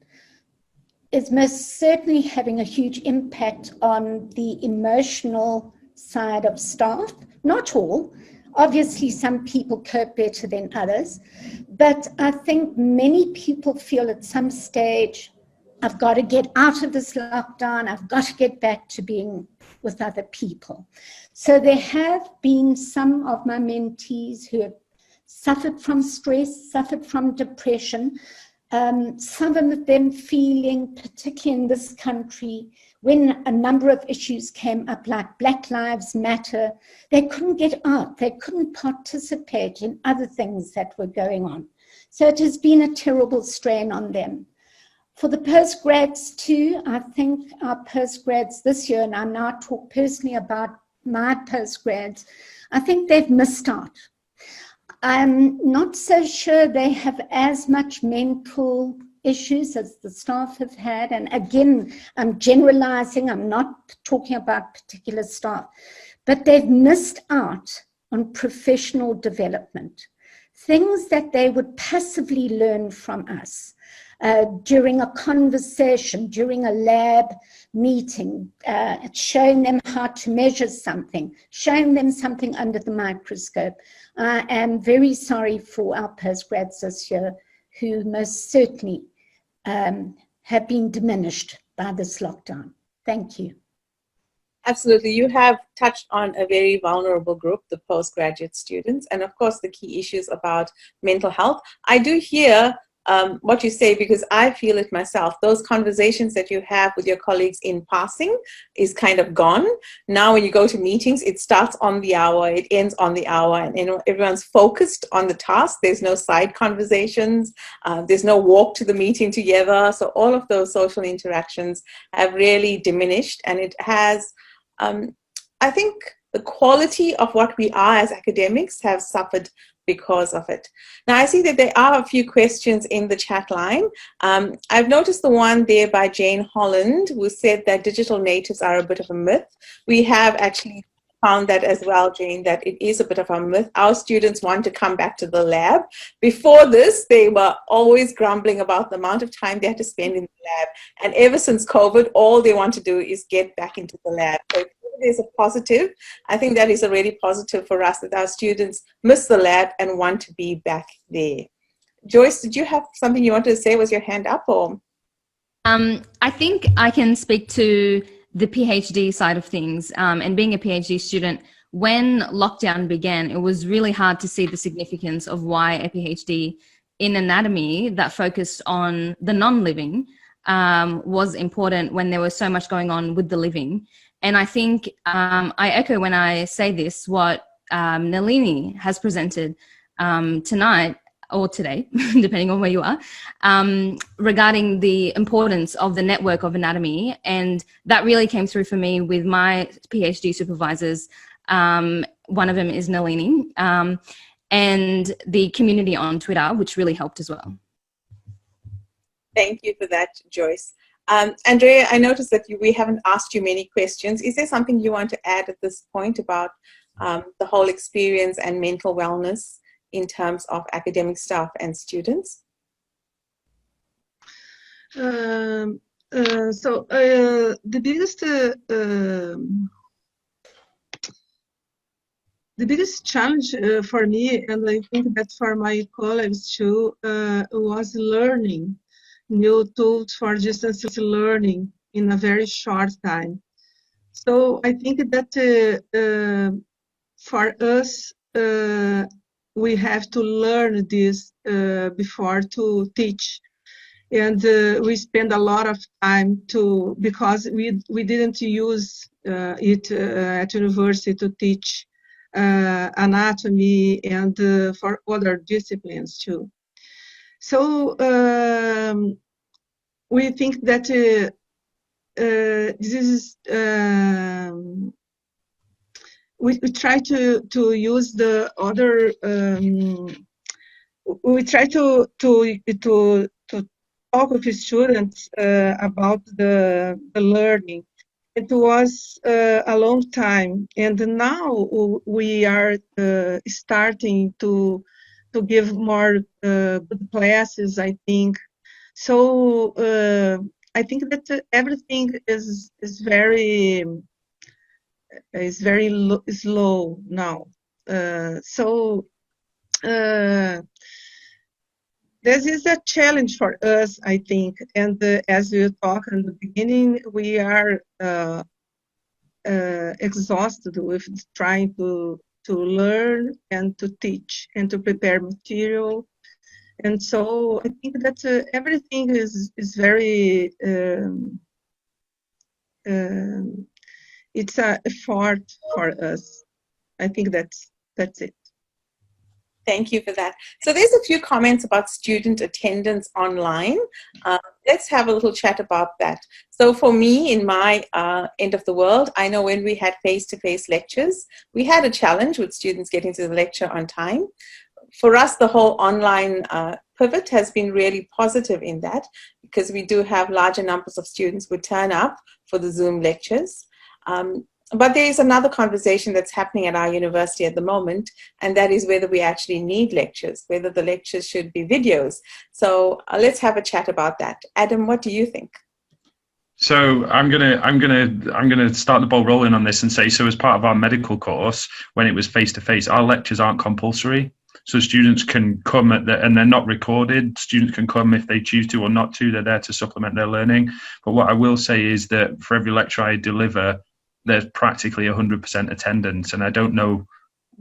is most certainly having a huge impact on the emotional side of staff. Not all. Obviously, some people cope better than others. But I think many people feel at some stage, I've got to get out of this lockdown. I've got to get back to being with other people. So there have been some of my mentees who have suffered from stress, suffered from depression. Some of them feeling, particularly in this country, when a number of issues came up, like Black Lives Matter, they couldn't get out. They couldn't participate in other things that were going on. So it has been a terrible strain on them. For the postgrads too, I think our postgrads this year, and I now talk personally about my postgrads, I think they've missed out. I'm not so sure they have as much mental issues as the staff have had. And again, I'm generalizing, I'm not talking about particular staff, but they've missed out on professional development, things that they would passively learn from us during a conversation, during a lab meeting, showing them how to measure something, showing them something under the microscope. I am very sorry for our postgrads this year who most certainly have been diminished by this lockdown. Thank you. Absolutely. You have touched on a very vulnerable group, the postgraduate students, and of course the key issues about mental health. I do hear what you say, because I feel it myself. Those conversations that you have with your colleagues in passing is kind of gone. Now when you go to meetings, it starts on the hour, it ends on the hour, and everyone's focused on the task. There's no side conversations. There's no walk to the meeting together. So all of those social interactions have really diminished, and it has, I think, the quality of what we are as academics have suffered because of it. Now, I see that there are a few questions in the chat line. I've noticed the one there by Jane Holland, who said that digital natives are a bit of a myth. We have actually found that as well, Jane, that it is a bit of a myth. Our students want to come back to the lab. Before this, they were always grumbling about the amount of time they had to spend in the lab. And ever since COVID, all they want to do is get back into the lab. So is a positive. I think that is a really positive for us, that our students miss the lab and want to be back there. Joyce, did you have something you wanted to say? Was your hand up? Or I think I can speak to the PhD side of things, and being a PhD student, when lockdown began, it was really hard to see the significance of why a PhD in anatomy that focused on the non-living was important when there was so much going on with the living. And I think I echo when I say this, what Nalini has presented tonight, or today, depending on where you are, regarding the importance of the network of anatomy. And that really came through for me with my PhD supervisors. One of them is Nalini, and the community on Twitter, which really helped as well. Thank you for that, Joyce. Andrea, I noticed that we haven't asked you many questions. Is there something you want to add at this point about the whole experience and mental wellness in terms of academic staff and students? The biggest challenge for me, and I think that for my colleagues too, was learning new tools for distance learning in a very short time. So I think that for us, we have to learn this before to teach. And we spend a lot of time because we didn't use it at university to teach anatomy and for other disciplines too. So we think that this is we try to use the other. We try to talk with the students about the learning. It was a long time, and now we are starting to give more good classes, I think. So I think that everything is very slow now. This is a challenge for us, I think, and as we talked in the beginning, we are exhausted with trying to learn and to teach and to prepare material, and so I think that everything is very it's an effort for us. I think that's it. Thank you for that. So there's a few comments about student attendance online. Let's have a little chat about that. So for me, in my end of the world, I know when we had face-to-face lectures, we had a challenge with students getting to the lecture on time. For us, the whole online pivot has been really positive in that, because we do have larger numbers of students who turn up for the Zoom lectures. But there is another conversation that's happening at our university at the moment, and that is whether we actually need lectures, whether the lectures should be videos. So let's have a chat about that. Adam, what do you think? So I'm gonna start the ball rolling on this and say, so as part of our medical course, when it was face to face, our lectures aren't compulsory. So students can come and they're not recorded. Students can come if they choose to or not to. They're there to supplement their learning. But what I will say is that for every lecture I deliver, there's practically 100% attendance. And I don't know,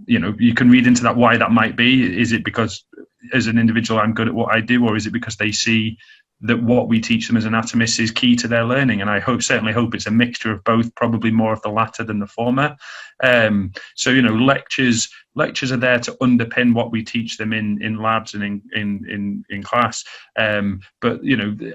you can read into that why that might be. Is it because as an individual I'm good at what I do, or is it because they see that what we teach them as anatomists is key to their learning? And I certainly hope it's a mixture of both, probably more of the latter than the former. So lectures are there to underpin what we teach them in labs and in class. But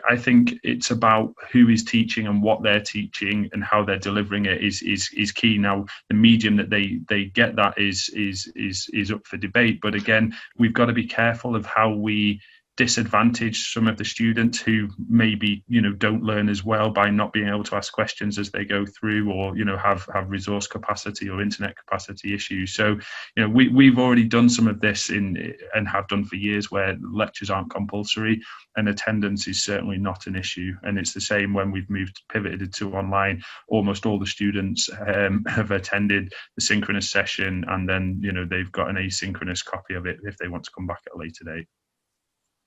I think it's about who is teaching and what they're teaching and how they're delivering it is key. Now, the medium that they get that is up for debate. But again, we've got to be careful of how we disadvantage some of the students who maybe don't learn as well by not being able to ask questions as they go through, or have resource capacity or internet capacity issues. So we've already done some of this and have done for years, where lectures aren't compulsory and attendance is certainly not an issue. And it's the same when we've pivoted to online. Almost all the students have attended the synchronous session, and then they've got an asynchronous copy of it if they want to come back at a later date.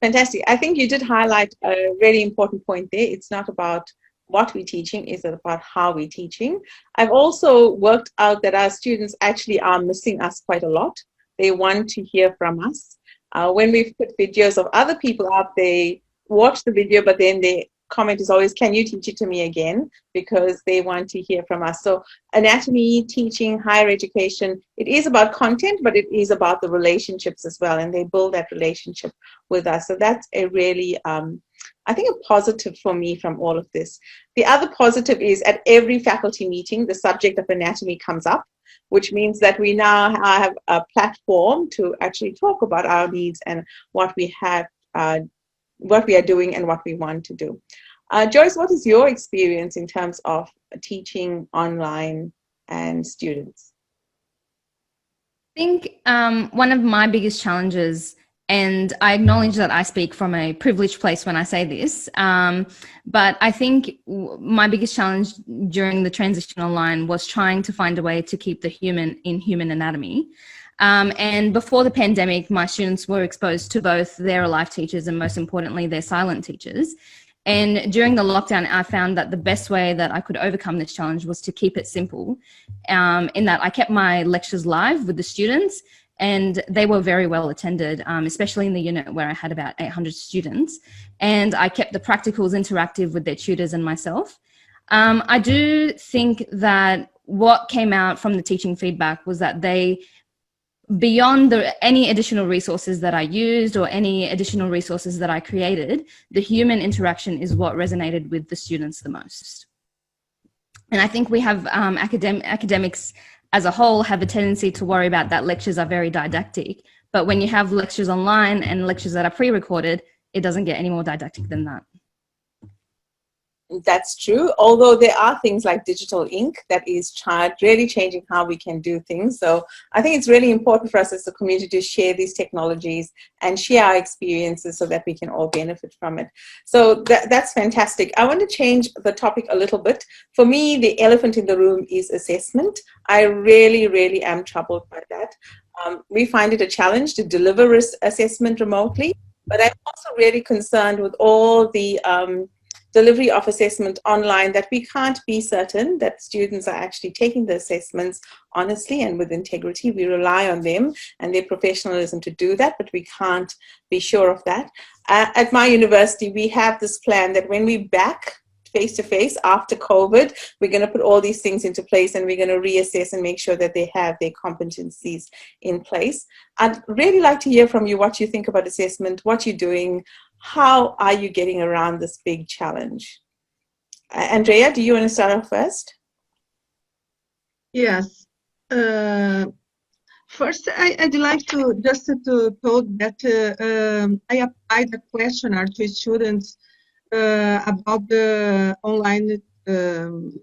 Fantastic. I think you did highlight a really important point there. It's not about what we're teaching? Is it about how we're teaching? I've also worked out that our students actually are missing us quite a lot. They want to hear from us. When we've put videos of other people up, they watch the video, but then they comment is always, can you teach it to me again? Because they want to hear from us. So anatomy, teaching, higher education, it is about content, but it is about the relationships as well. And they build that relationship with us. So that's a really, I think, a positive for me from all of this. The other positive is at every faculty meeting, the subject of anatomy comes up, which means that we now have a platform to actually talk about our needs and what we have, what we are doing and what we want to do. Joyce, what is your experience in terms of teaching online and students? I think one of my biggest challenges, and I acknowledge that I speak from a privileged place when I say this, but I think my biggest challenge during the transition online was trying to find a way to keep the human in human anatomy. And before the pandemic, my students were exposed to both their alive teachers and, most importantly, their silent teachers. And during the lockdown, I found that the best way that I could overcome this challenge was to keep it simple, in that I kept my lectures live with the students, and they were very well attended, especially in the unit where I had about 800 students. And I kept the practicals interactive with their tutors and myself. I do think that what came out from the teaching feedback was that they, beyond any additional resources that I used or any additional resources that I created, the human interaction is what resonated with the students the most. And I think we have academics as a whole have a tendency to worry about that lectures are very didactic, but when you have lectures online and lectures that are pre-recorded, it doesn't get any more didactic than that. That's true, although there are things like digital ink that is really changing how we can do things. So I think it's really important for us as a community to share these technologies and share our experiences so that we can all benefit from it. So that's fantastic. I want to change the topic a little bit. For me, the elephant in the room is assessment. I really, really am troubled by that. We find it a challenge to deliver assessment remotely, but I'm also really concerned with all the delivery of assessment online, that we can't be certain that students are actually taking the assessments honestly and with integrity. We rely on them and their professionalism to do that, but we can't be sure of that. At my university, we have this plan that when we back face-to-face after COVID, we're going to put all these things into place and we're going to reassess and make sure that they have their competencies in place. I'd really like to hear from you what you think about assessment, what you're doing. How are you getting around this big challenge? Andrea, do you want to start off first? Yes. First, I'd like to just to told that I applied a questionnaire to students about the online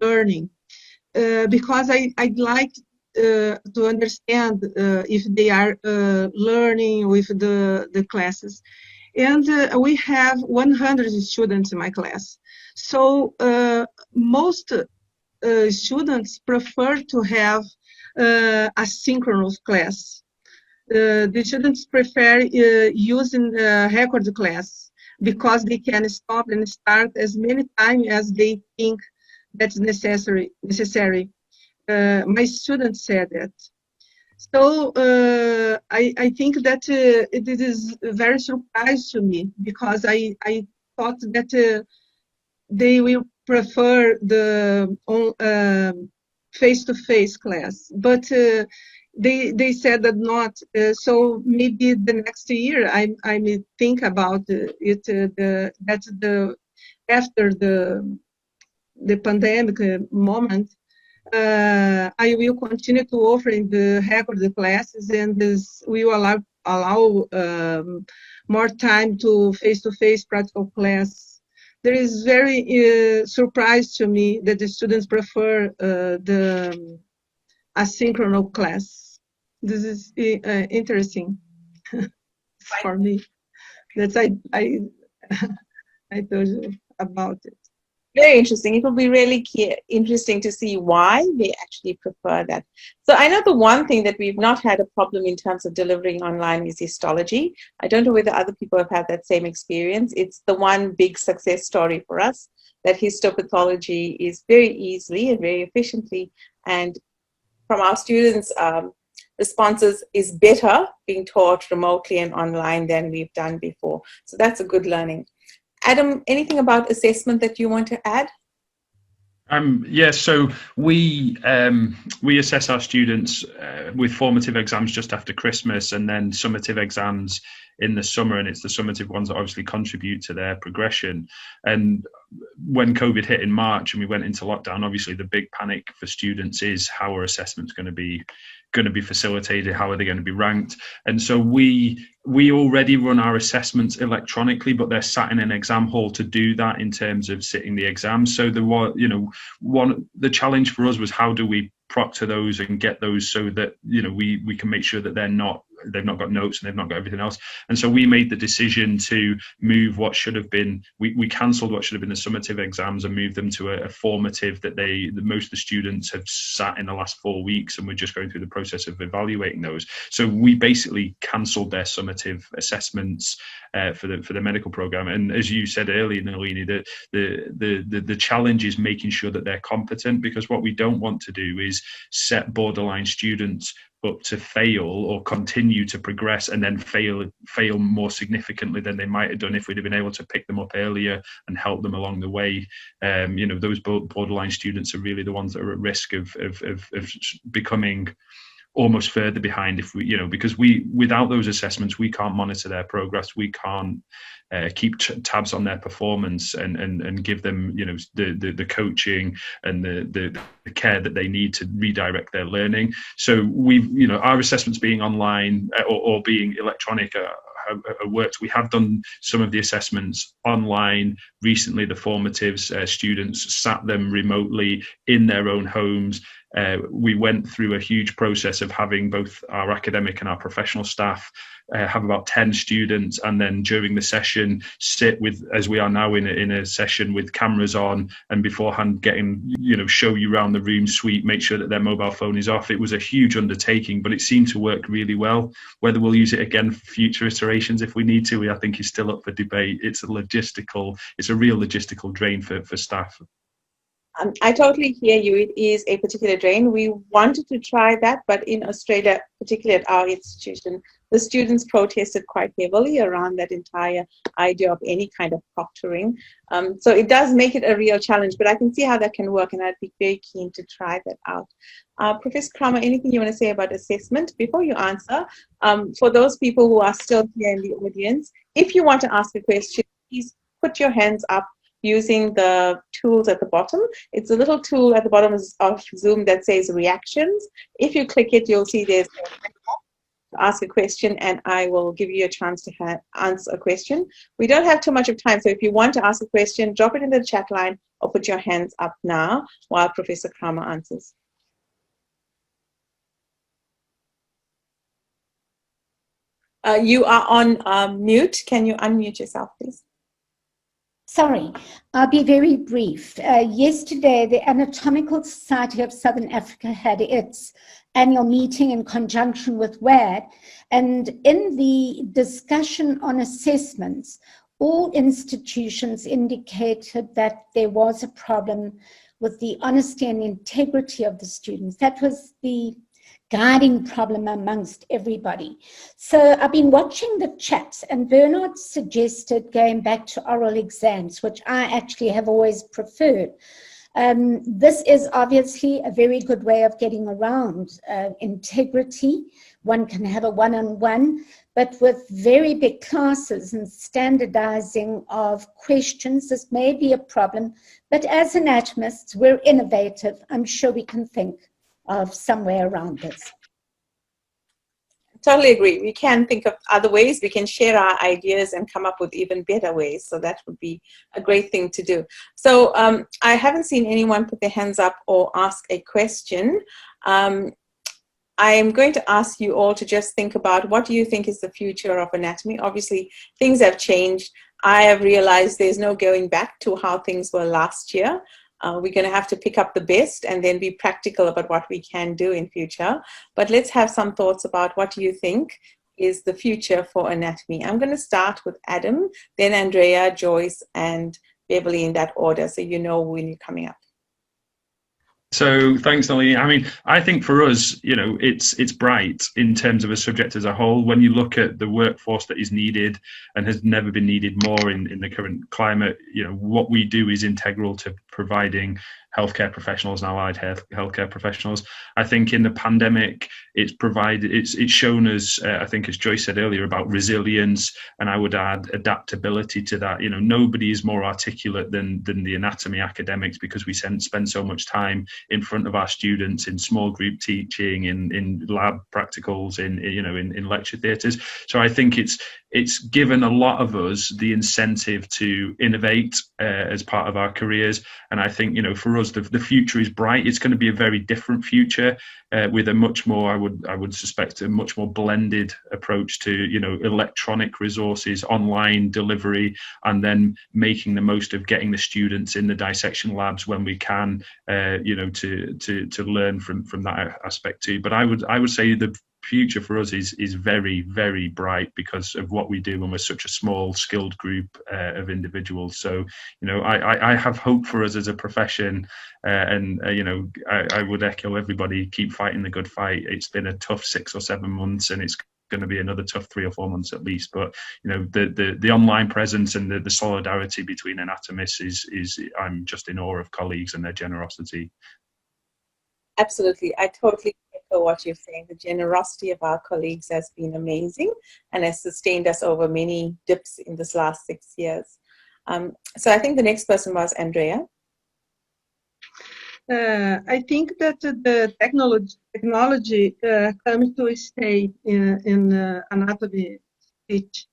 learning because I'd like to understand if they are learning with the classes. And we have 100 students in my class. So most students prefer to have a synchronous class. The students prefer using record class because they can stop and start as many times as they think that's necessary. My students said that. So I think that it is very surprised to me because I thought that they will prefer the face-to-face class, but they said that not. So maybe the next year I may think about it. After the pandemic moment. I will continue to offer in the record classes, and this will allow more time to face-to-face practical class. There is very surprise to me that the students prefer the asynchronous class. This is interesting for me. That's I told you about it. Very interesting. It will be really interesting to see why they actually prefer that. So I know the one thing that we've not had a problem in terms of delivering online is histology. I don't know whether other people have had that same experience. It's the one big success story for us. that histopathology is very easily and very efficiently, and from our students' responses, is better being taught remotely and online than we've done before. So that's a good learning. Adam, anything about assessment that you want to add? Yes, so we assess our students with formative exams just after Christmas, and then summative exams in the summer, and it's the summative ones that obviously contribute to their progression. And when COVID hit in March and we went into lockdown, obviously the big panic for students is how are assessments going to be facilitated, how are they going to be ranked? And so we already run our assessments electronically, but they're sat in an exam hall to do that in terms of sitting the exam. So the challenge for us was, how do we proctor those and get those so that we can make sure that they've not got notes and they've not got everything else. And so we made the decision to move what should have been, we cancelled what should have been the summative exams and moved them to a formative that most of the students have sat in the last 4 weeks, and we're just going through the process of evaluating those. So we basically cancelled their summative assessments for the medical program. And as you said earlier, Nalini, the challenge is making sure that they're competent, because what we don't want to do is set borderline students up to fail or continue to progress and then fail more significantly than they might have done if we'd have been able to pick them up earlier and help them along the way. Those borderline students are really the ones that are at risk of becoming almost further behind because without those assessments, we can't monitor their progress. We can't keep tabs on their performance and give them, the coaching and the care that they need to redirect their learning. So our assessments being online or being electronic worked. We have done some of the assessments online recently. The formatives, students sat them remotely in their own homes. We went through a huge process of having both our academic and our professional staff have about 10 students, and then during the session sit with, as we are now in a session with cameras on, and beforehand show you around the room, suite, make sure that their mobile phone is off. It was a huge undertaking, but it seemed to work really well. Whether we'll use it again for future iterations if we need to, I think is still up for debate. It's a real logistical drain for staff. I totally hear you. It is a particular drain. We wanted to try that, but in Australia, particularly at our institution, the students protested quite heavily around that entire idea of any kind of proctoring. So it does make it a real challenge, but I can see how that can work, and I'd be very keen to try that out. Professor Kramer, anything you want to say about assessment before you answer? For those people who are still here in the audience, if you want to ask a question, please put your hands up using the tools at the bottom. It's a little tool at the bottom of Zoom that says reactions. If you click it, you'll see there's to ask a question, and I will give you a chance to answer a question. We don't have too much of time, so if you want to ask a question, drop it in the chat line or put your hands up now while Professor Kramer answers. You are on mute. Can you unmute yourself, please? Sorry, I'll be very brief. Yesterday, the Anatomical Society of Southern Africa had its annual meeting in conjunction with WAD, and in the discussion on assessments, all institutions indicated that there was a problem with the honesty and integrity of the students. That was the guiding problem amongst everybody. So I've been watching the chats, and Bernard suggested going back to oral exams, which I actually have always preferred. This is obviously a very good way of getting around integrity. One can have a one-on-one, but with very big classes and standardizing of questions, this may be a problem. But as anatomists, we're innovative. I'm sure we can think of some way around this. Totally agree. We can think of other ways. We can share our ideas and come up with even better ways. So that would be a great thing to do. So I haven't seen anyone put their hands up or ask a question. I am going to ask you all to just think about, what do you think is the future of anatomy? Obviously, things have changed. I have realized there's no going back to how things were last year. We're going to have to pick up the best and then be practical about what we can do in future. But let's have some thoughts about what do you think is the future for anatomy. I'm going to start with Adam, then Andrea, Joyce, and Beverly, in that order, so you know when you're coming up. So thanks, Nalini. I mean, I think for us, you know, it's bright in terms of a subject as a whole. When you look at the workforce that is needed and has never been needed more in the current climate, you know, what we do is integral to providing healthcare professionals and allied healthcare professionals. I think in the pandemic, it's shown us, I think as Joyce said earlier, about resilience, and I would add adaptability to that. You know, nobody is more articulate than the anatomy academics, because we spend so much time in front of our students in small group teaching, in lab practicals, in lecture theatres. So I think it's given a lot of us the incentive to innovate as part of our careers. And I think, you know, for us, the future is bright. It's going to be a very different future with a much more, I would suspect, a much more blended approach to, you know, electronic resources, online delivery, and then making the most of getting the students in the dissection labs when we can, you know, to learn from that aspect too. But I would say the future for us is very, very bright because of what we do when we're such a small, skilled group of individuals. So, you know, I have hope for us as a profession, and you know, I would echo everybody: keep fighting the good fight. It's been a tough 6 or 7 months, and it's going to be another tough 3 or 4 months at least. But you know, the online presence and the solidarity between anatomists is I'm just in awe of colleagues and their generosity. Absolutely. I totally echo what you're saying. The generosity of our colleagues has been amazing and has sustained us over many dips in this last 6 years. So I think the next person was Andrea. I think that the technology comes to stay in anatomy teach.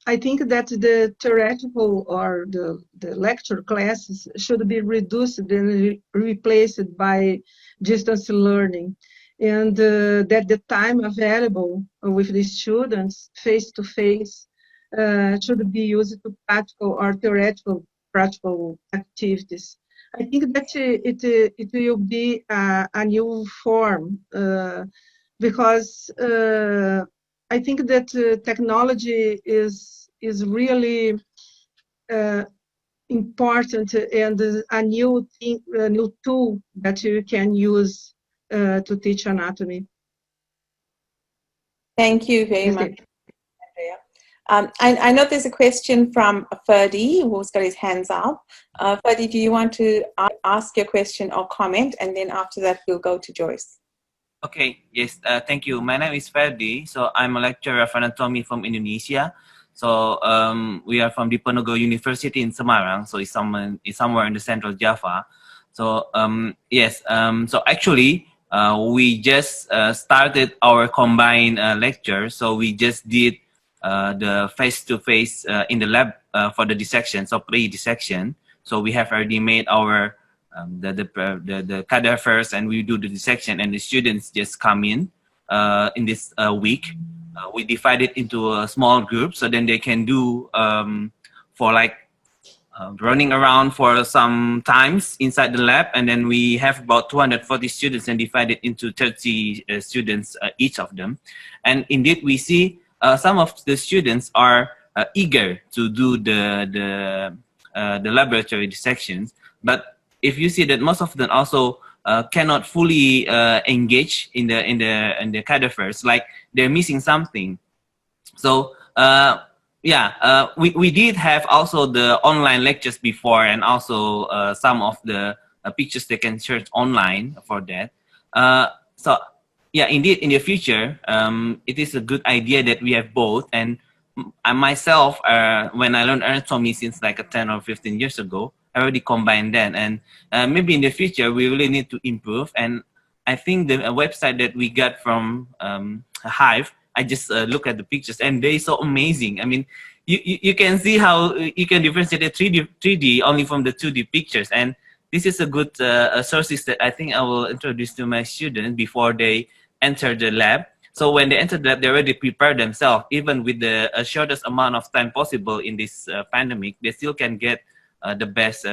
I think that the theoretical or the lecture classes should be reduced and replaced by distance learning, and that the time available with the students face-to-face should be used to practical or theoretical practical activities. I think that it will be a new form because I think that technology is really important and a new tool that you can use to teach anatomy. Thank you very much, Andrea. I know there's a question from Ferdy who's got his hands up. Ferdy, do you want to ask your question or comment? And then after that, we'll go to Joyce. Okay, yes, thank you. My name is Ferdi. So I'm a lecturer of anatomy from Indonesia. So we are from Diponegoro University in Semarang. So it's somewhere in the central Java. So yes, so actually we just started our combined lecture. So we just did the face-to-face in the lab for the dissection, so pre-dissection. So we have already made our the cadavers, and we do the dissection, and the students just come in this week. We divide it into a small group, so then they can do for like running around for some times inside the lab, and then we have about 240 students and divide it into 30 students each of them. And indeed, we see some of the students are eager to do the laboratory dissections, but if you see that most of them also cannot fully engage in the cadavers, like they're missing something. So we did have also the online lectures before, and also some of the pictures they can search online for that. So yeah, indeed, in the future, it is a good idea that we have both. And I myself, when I learned anatomy since like 10 or 15 years ago, I already combined that. And maybe in the future, we really need to improve. And I think the website that we got from Hive, I just look at the pictures and they're so amazing. I mean, you can see how you can differentiate the 3D only from the 2D pictures. And this is a good sources that I think I will introduce to my students before they enter the lab. So when they enter the lab, they already prepare themselves. Even with the shortest amount of time possible in this pandemic, they still can get the best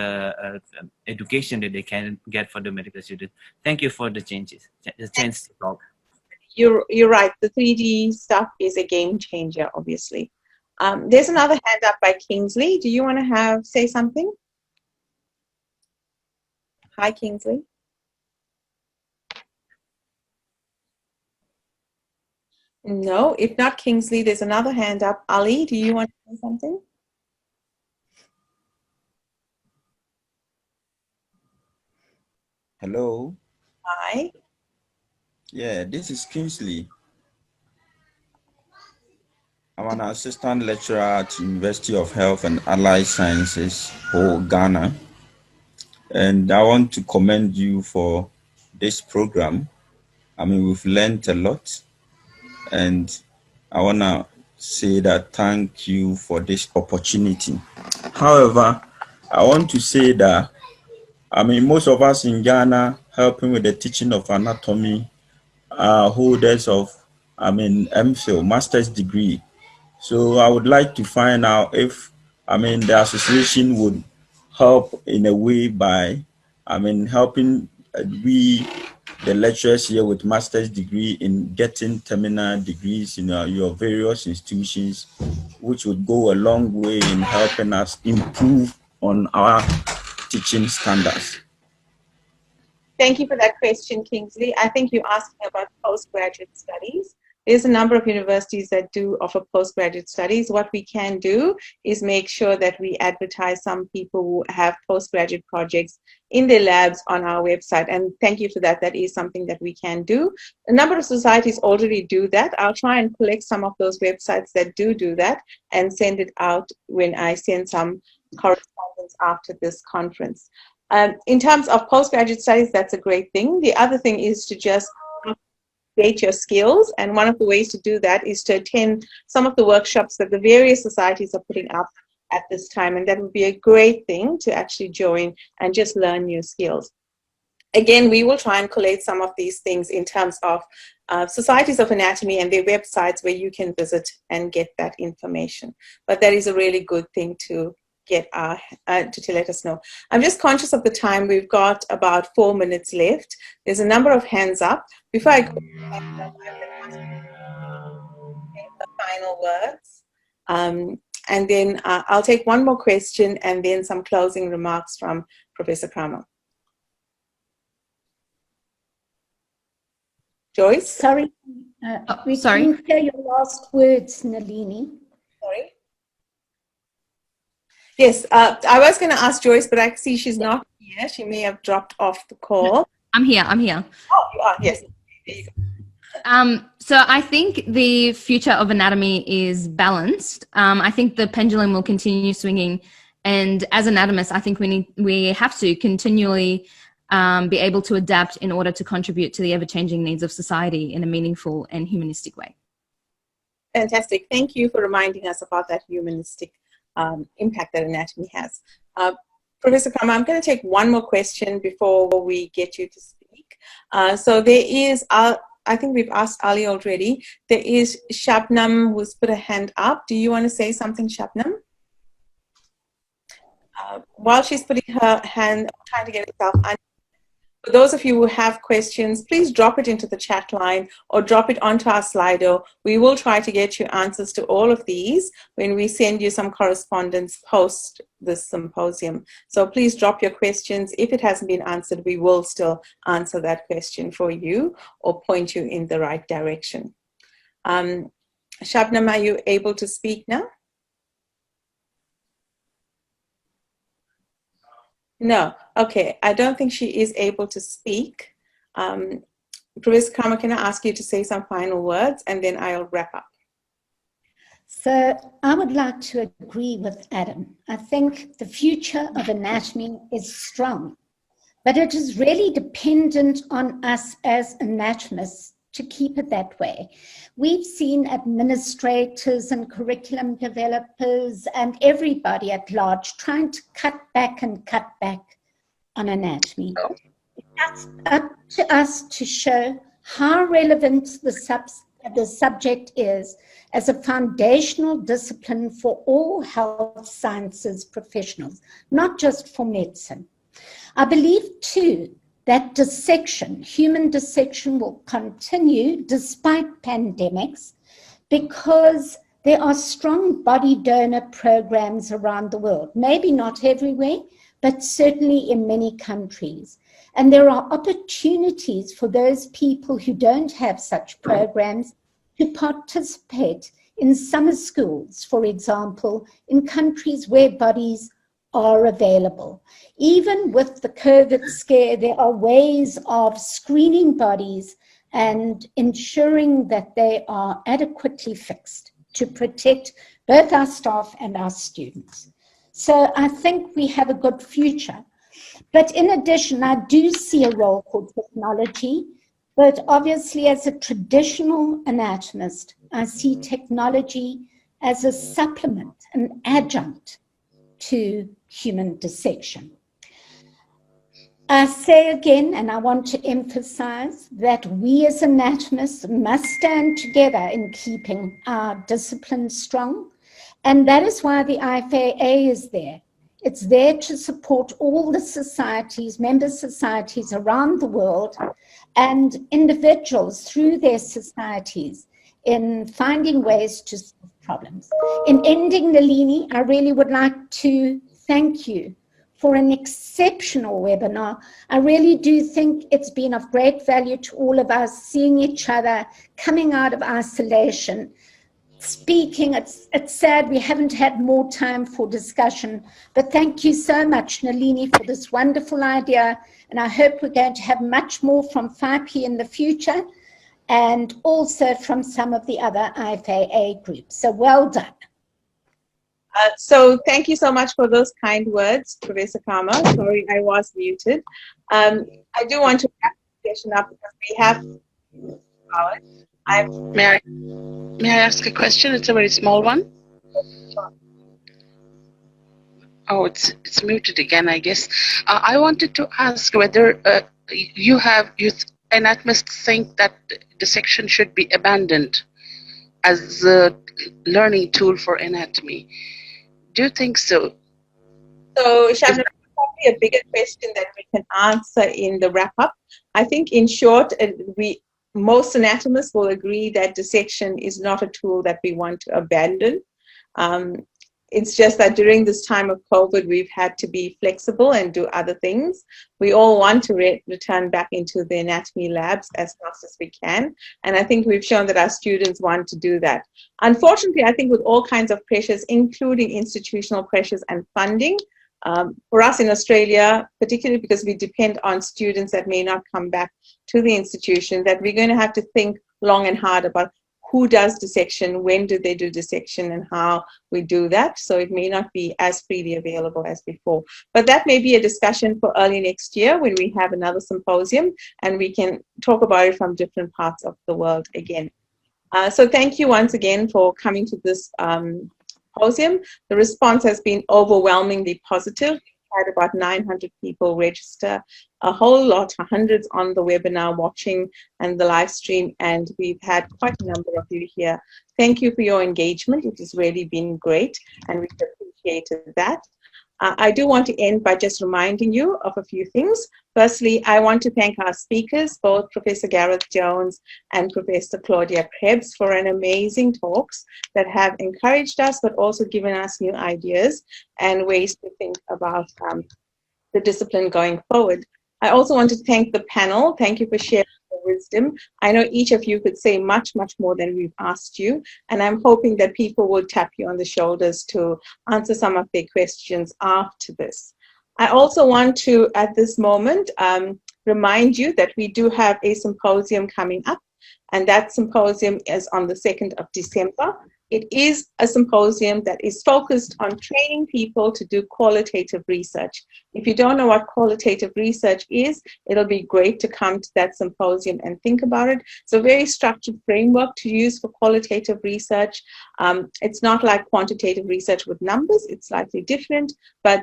education that they can get for the medical student. Thank you for the changes, the chance to talk. You're right. The 3D stuff is a game changer, obviously. There's another hand up by Kingsley. Do you want to say something? Hi, Kingsley. No, if not Kingsley, there's another hand up. Ali, do you want to say something? Hello. Hi. Yeah, this is Kingsley. I'm an assistant lecturer at University of Health and Allied Sciences for Ghana. And I want to commend you for this program. I mean, we've learned a lot. And I want to say that thank you for this opportunity. However, I want to say that, I mean, most of us in Ghana helping with the teaching of anatomy are holders of, I mean, MPhil, master's degree. So I would like to find out if, I mean, the association would help in a way by, I mean, helping we, the lecturers here with master's degree in getting terminal degrees in your various institutions, which would go a long way in helping us improve on our teaching standards. Thank you for that question, Kingsley. I think you're asking about postgraduate studies. There's a number of universities that do offer postgraduate studies. What we can do is make sure that we advertise some people who have postgraduate projects in their labs on our website. And thank you for that. That is something that we can do. A number of societies already do that. I'll try and collect some of those websites that do that and send it out when I send some correspondence after this conference. In terms of postgraduate studies, that's a great thing. The other thing is to just update your skills. And one of the ways to do that is to attend some of the workshops that the various societies are putting up at this time. And that would be a great thing to actually join and just learn new skills. Again, we will try and collate some of these things in terms of societies of anatomy and their websites where you can visit and get that information. But that is a really good thing to get to let us know. I'm just conscious of the time. We've got about 4 minutes left. There's a number of hands up. Before I go, I'm going to ask the final words. And then I'll take one more question and then some closing remarks from Professor Kramer. Joyce? Sorry, we couldn't hear your last words, Nalini. Sorry? Yes, I was going to ask Joyce, but I see she's not here. She may have dropped off the call. I'm here. Oh, you are, yes. There you go. So I think the future of anatomy is balanced. I think the pendulum will continue swinging. And as anatomists, I think we have to continually be able to adapt in order to contribute to the ever-changing needs of society in a meaningful and humanistic way. Fantastic. Thank you for reminding us about that humanistic impact that anatomy has. Professor Kramer, I'm going to take one more question before we get you to speak. So there is, I think we've asked Ali already, there is Shabnam who's put a hand up. Do you want to say something, Shabnam? While she's putting her hand, trying to get herself unmuted. For those of you who have questions, please drop it into the chat line or drop it onto our Slido. We will try to get you answers to all of these when we send you some correspondence post this symposium. So please drop your questions. If it hasn't been answered, we will still answer that question for you or point you in the right direction. Shabnam, are you able to speak now? No, okay. I don't think she is able to speak. Professor Kramer, can I ask you to say some final words and then I'll wrap up? So I would like to agree with Adam. I think the future of anatomy is strong, but it is really dependent on us as anatomists to keep it that way. We've seen administrators and curriculum developers and everybody at large trying to cut back on anatomy. It's up to us to show how relevant the subject is as a foundational discipline for all health sciences professionals, not just for medicine. I believe too that dissection, human dissection, will continue despite pandemics because There are strong body donor programs around the world, maybe not everywhere, but certainly in many countries. And there are opportunities for those people who don't have such programs to participate in summer schools, for example, in countries where bodies are available. Even with the COVID scare, there are ways of screening bodies and ensuring that they are adequately fixed to protect both our staff and our students. So I think we have a good future. But in addition, I do see a role for technology, but obviously as a traditional anatomist, I see technology as a supplement, an adjunct to human dissection. I say again, and I want to emphasize, that we as anatomists must stand together in keeping our discipline strong. And that is why the IFAA is there. It's there to support all the societies, member societies around the world, and individuals through their societies in finding ways to solve problems. In ending, Nalini, I really would like to thank you for an exceptional webinar. I really do think it's been of great value to all of us, seeing each other, coming out of isolation, speaking. It's sad we haven't had more time for discussion, but thank you so much, Nalini, for this wonderful idea. And I hope we're going to have much more from FIPE in the future, and also from some of the other IFAA groups. So well done. So thank you so much for those kind words, Professor Kama. Sorry, I was muted. I do want to wrap the session up because we have hours. May I ask a question? It's a very small one. Oh, it's muted again, I guess. I wanted to ask whether you anatomists think that dissection should be abandoned as a learning tool for anatomy. Do you think so? So, Shabnam, probably a bigger question that we can answer in the wrap-up. I think, in short, most anatomists will agree that dissection is not a tool that we want to abandon. It's just that during this time of COVID, we've had to be flexible and do other things. We all want to return back into the anatomy labs as fast as we can. And I think we've shown that our students want to do that. Unfortunately, I think with all kinds of pressures, including institutional pressures and funding, for us in Australia, particularly because we depend on students that may not come back to the institution, that we're going to have to think long and hard about who does dissection, when do they do dissection, and how we do that. So it may not be as freely available as before. But that may be a discussion for early next year when we have another symposium and we can talk about it from different parts of the world again. So thank you once again for coming to this symposium. The response has been overwhelmingly positive. We had about 900 people register, a whole lot, hundreds on the webinar watching and the live stream, and we've had quite a number of you here. Thank you for your engagement. It has really been great, and we've appreciated that. I do want to end by just reminding you of a few things. Firstly, I want to thank our speakers, both Professor Gareth Jones and Professor Claudia Krebs, for an amazing talks that have encouraged us, but also given us new ideas and ways to think about the discipline going forward. I also want to thank the panel. Thank you for sharing your wisdom. I know each of you could say much, much more than we've asked you, and I'm hoping that people will tap you on the shoulders to answer some of their questions after this. I also want to, at this moment, remind you that we do have a symposium coming up, and that symposium is on the 2nd of December. It is a symposium that is focused on training people to do qualitative research. If you don't know what qualitative research is, it'll be great to come to that symposium and think about it. It's a very structured framework to use for qualitative research. It's not like quantitative research with numbers, it's slightly different. But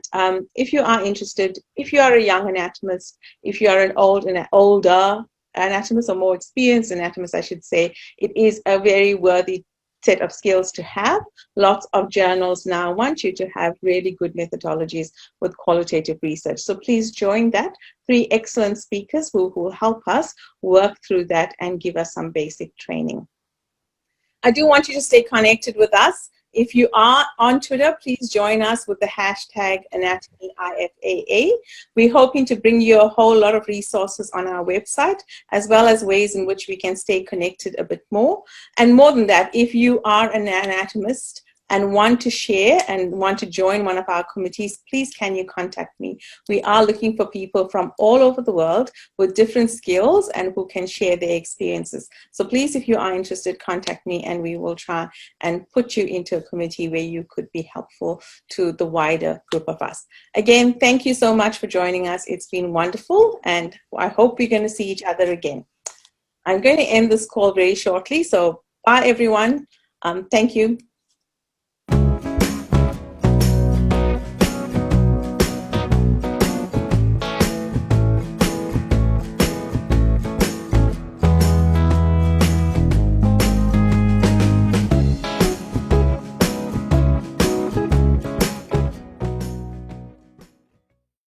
if you are interested, if you are a young anatomist, if you are an older anatomist or more experienced anatomist, I should say, it is a very worthy set of skills to have. Lots of journals now want you to have really good methodologies with qualitative research. So please join that. 3 excellent speakers who will help us work through that and give us some basic training. I do want you to stay connected with us. If you are on Twitter, please join us with the hashtag AnatomyIFAA. We're hoping to bring you a whole lot of resources on our website, as well as ways in which we can stay connected a bit more. And more than that, if you are an anatomist and want to share and want to join one of our committees, please can you contact me. We are looking for people from all over the world with different skills and who can share their experiences. So please, if you are interested, contact me and we will try and put you into a committee where you could be helpful to the wider group of us. Again, thank you so much for joining us. It's been wonderful and I hope we're going to see each other again. I'm going to end this call very shortly. So bye everyone. Thank you.